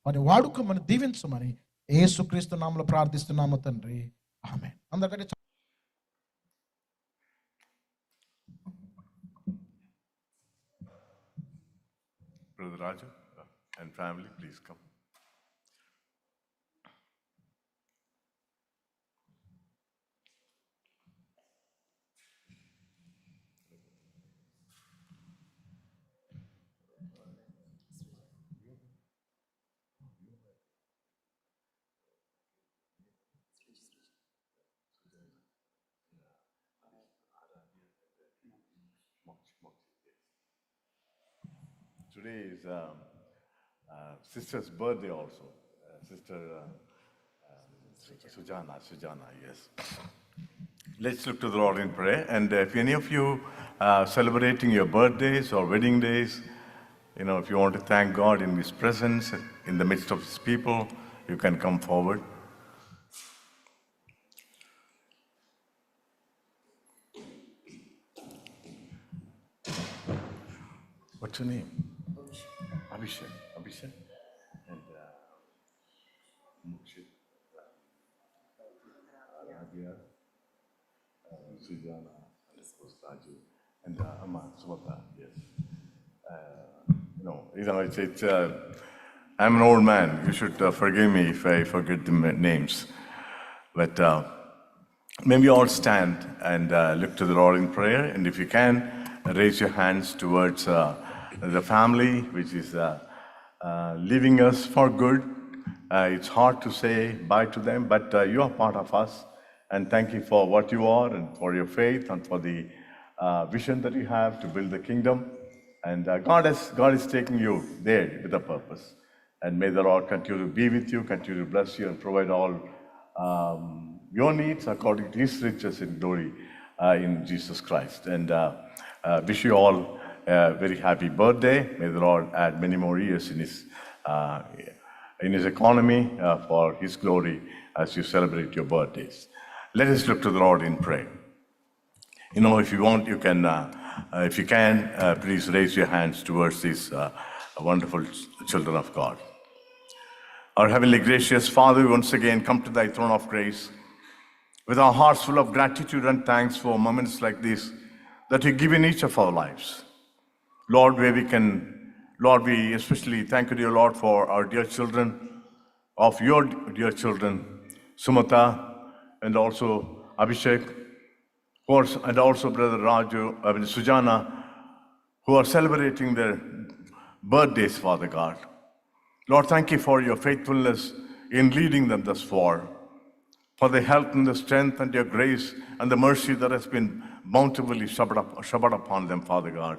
మరి వాడుకోమని దీవించమని యేసుక్రీస్తు నామములో ప్రార్థిస్తున్నాము తండ్రి. ఆమేన్. అందరికంటే Brother Raju and family, please come. Today is sister's birthday also. Sister Sujana, yes. Let's look to the Lord in prayer. And if any of you are celebrating your birthdays or wedding days, if you want to thank God in His presence, in the midst of His people, you can come forward. What's your name? Abhishek. And Mokshit. Aradhya, Sujana, and of course Raju, and Amma, Sumata, yes. It's I'm an old man. You should forgive me if I forget the names. But maybe all stand and look to the Lord in prayer. And if you can, raise your hands towards the family which is leaving us for good. It's hard to say bye to them, but you are part of us. And thank you for what you are and for your faith and for the vision that you have to build the kingdom. And God is taking you there with a purpose. And may the Lord continue to be with you, continue to bless you and provide all your needs according to His riches in glory in Jesus Christ. And wish you all a very happy birthday. May the Lord add many more years in His economy for His glory as you celebrate your birthdays. Let us look to the Lord in prayer. You know, if you want, you can, if you can, please raise your hands towards these wonderful children of God. Our heavenly gracious Father, we once again come to Thy throne of grace with our hearts full of gratitude and thanks for moments like this that You give in each of our lives. Lord, we especially thank You, dear Lord, for our dear children, of Your dear children, Sumata and also Abhishek, and also Brother Raju, Sujana, who are celebrating their birthdays, Father God. Lord, thank You for Your faithfulness in leading them thus far, for the health and the strength and Your grace and the mercy that has been bountifully showered upon them, Father God.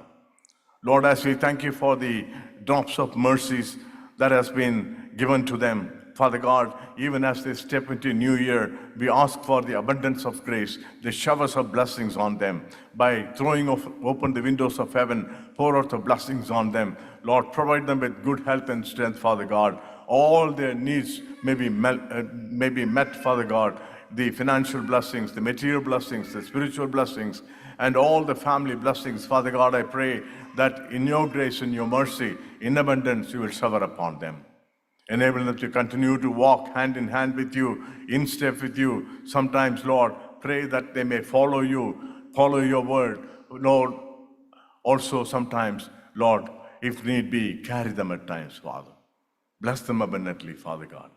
Lord, as we thank You for the drops of mercies that has been given to them, Father God, even as they step into a new year, we ask for the abundance of grace, the showers of blessings on them. By throwing open the windows of heaven, pour out the blessings on them. Lord, provide them with good health and strength, Father God. All their needs may be met, Father God. The financial blessings, the material blessings, the spiritual blessings, and all the family blessings, Father God, I pray that in Your grace and Your mercy, in abundance, You will shower upon them. Enable them to continue to walk hand in hand with You, in step with You. Sometimes, Lord, pray that they may follow You, follow Your word. Lord, also sometimes, Lord, if need be, carry them at times, Father. Bless them abundantly, Father God.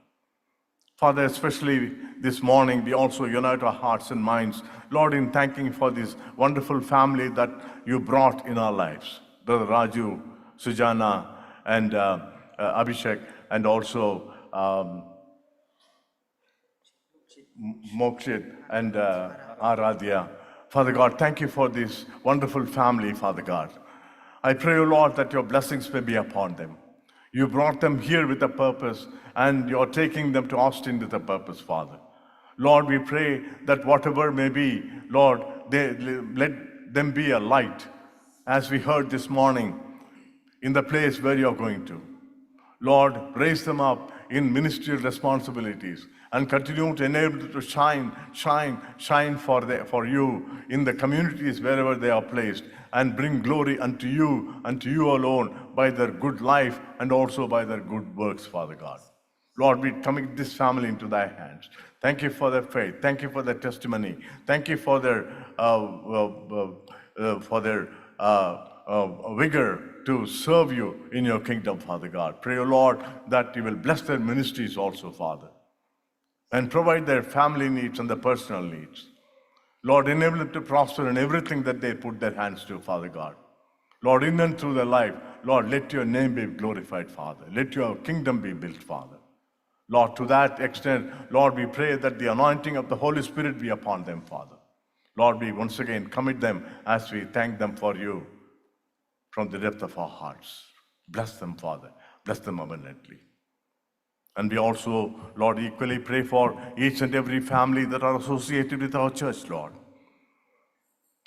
Father, especially this morning, we also unite our hearts and minds, Lord, in thanking for this wonderful family that You brought in our lives. Brother Raju, Sujana, and Abhishek, and also Mokshit and Aradhya. Father God, thank You for this wonderful family, Father God. I pray, O Lord, that Your blessings may be upon them. You brought them here with a purpose, and You're taking them to Austin with a purpose, Father. Lord, we pray that whatever may be, Lord, let them be a light, as we heard this morning, in the place where You're going to. Lord, raise them up in ministerial responsibilities and continue to enable them to shine for You in the communities wherever they are placed, and bring glory unto You alone, by their good life and also by their good works, Father God. Lord, we commit this family into Thy hands. Thank You for their faith. Thank You for their testimony. Thank You for their vigor to serve You in Your kingdom, Father God. Pray, O Lord, that You will bless their ministries also, Father, and provide their family needs and the personal needs. Lord, enable them to prosper in everything that they put their hands to, Father God. Lord, in and through their life, Lord, let Your name be glorified, Father. Let Your kingdom be built, Father. Lord, to that extent, Lord, we pray that the anointing of the Holy Spirit be upon them, Father. Lord, we once again commit them as we thank them for You from the depth of our hearts. Bless them, Father. Bless them abundantly. And we also, Lord, equally pray for each and every family that are associated with our church, Lord.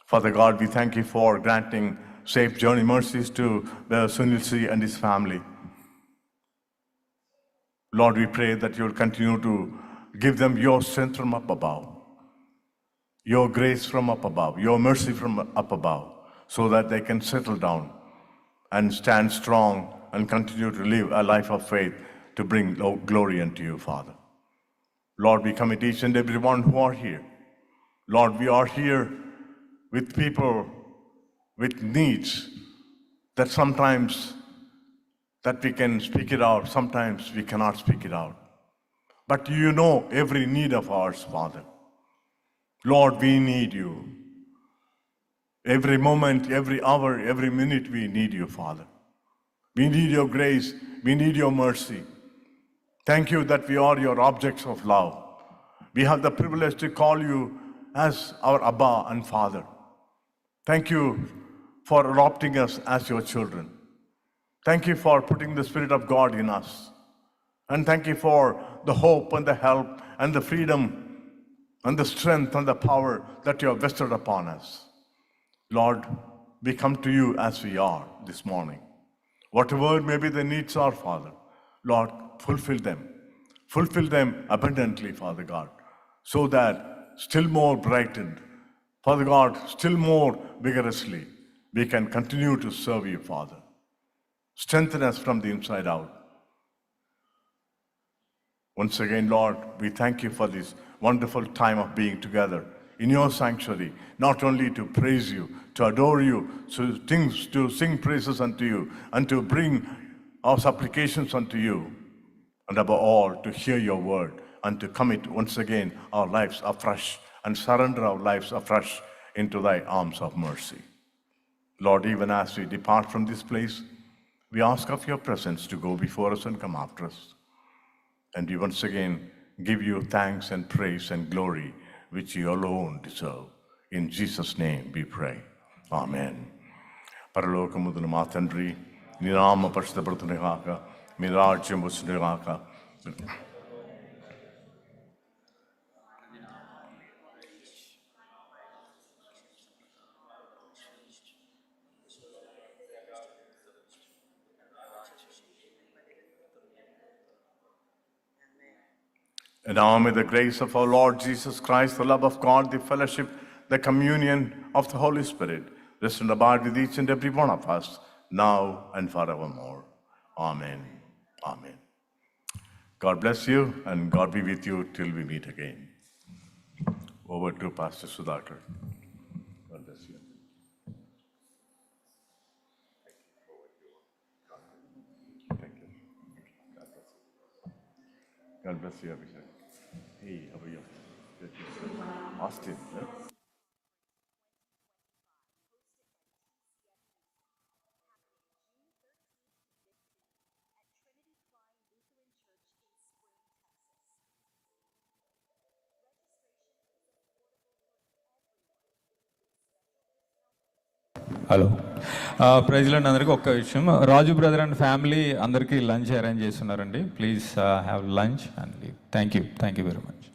Father God, we thank You for granting safe journey mercies to Sunil C. and his family. Lord, we pray that You will continue to give them Your strength from up above, Your grace from up above, Your mercy from up above, so that they can settle down and stand strong and continue to live a life of faith to bring glory unto You, Father. Lord, we commit each and every one who are here. Lord, we are here with people with needs that sometimes that we can speak it out, sometimes we cannot speak it out. But You know every need of ours, Father. Lord, we need You. Every moment, every hour, every minute, we need You, Father. We need Your grace. We need Your mercy. Thank You that we are Your objects of love. We have the privilege to call You as our Abba and Father. Thank You for adopting us as Your children. Thank You for putting the Spirit of God in us. And thank You for the hope and the help and the freedom and the strength and the power that you have vested upon us. Lord, we come to you as we are this morning. Whatever may be the needs are, Father, Lord, fulfill them. Fulfill them abundantly, Father God, so that still more brightened, Father God, still more vigorously, we can continue to serve you, Father. Strengthen us from the inside out. Once again, Lord, we thank you for this wonderful time of being together in your sanctuary, not only to praise you, to adore you, to sing praises unto you, and to bring our supplications unto you, and above all, to hear your word and to commit once again our lives afresh and surrender our lives afresh into thy arms of mercy. Lord, even as we depart from this place, we ask of your presence to go before us and come after us. And we once again give you thanks and praise and glory, which you alone deserve. In Jesus' name we pray. Amen. Paralokamudu ma tandri, నీ నామ పరిశుద్ధపడుతునే కాక, మీ రాజ్యం వచ్చునే కాక. And now may the grace of our Lord Jesus Christ, the love of God, the fellowship, the communion of the Holy Spirit rest and abide with each and every one of us, now and forevermore. Amen. Amen. God bless you, and God be with you till we meet again. Over to Pastor Sudhakar. God bless you. Thank you. God bless you, Abhishek. Hey, how are you? Good. Austin. Yeah? Hello ప్రైజ్లో అందరికీ ఒక్క విషయం, Raju brother and family అందరికీ lunch arrange చేస్తున్నారండి. Please have lunch and thank you very much.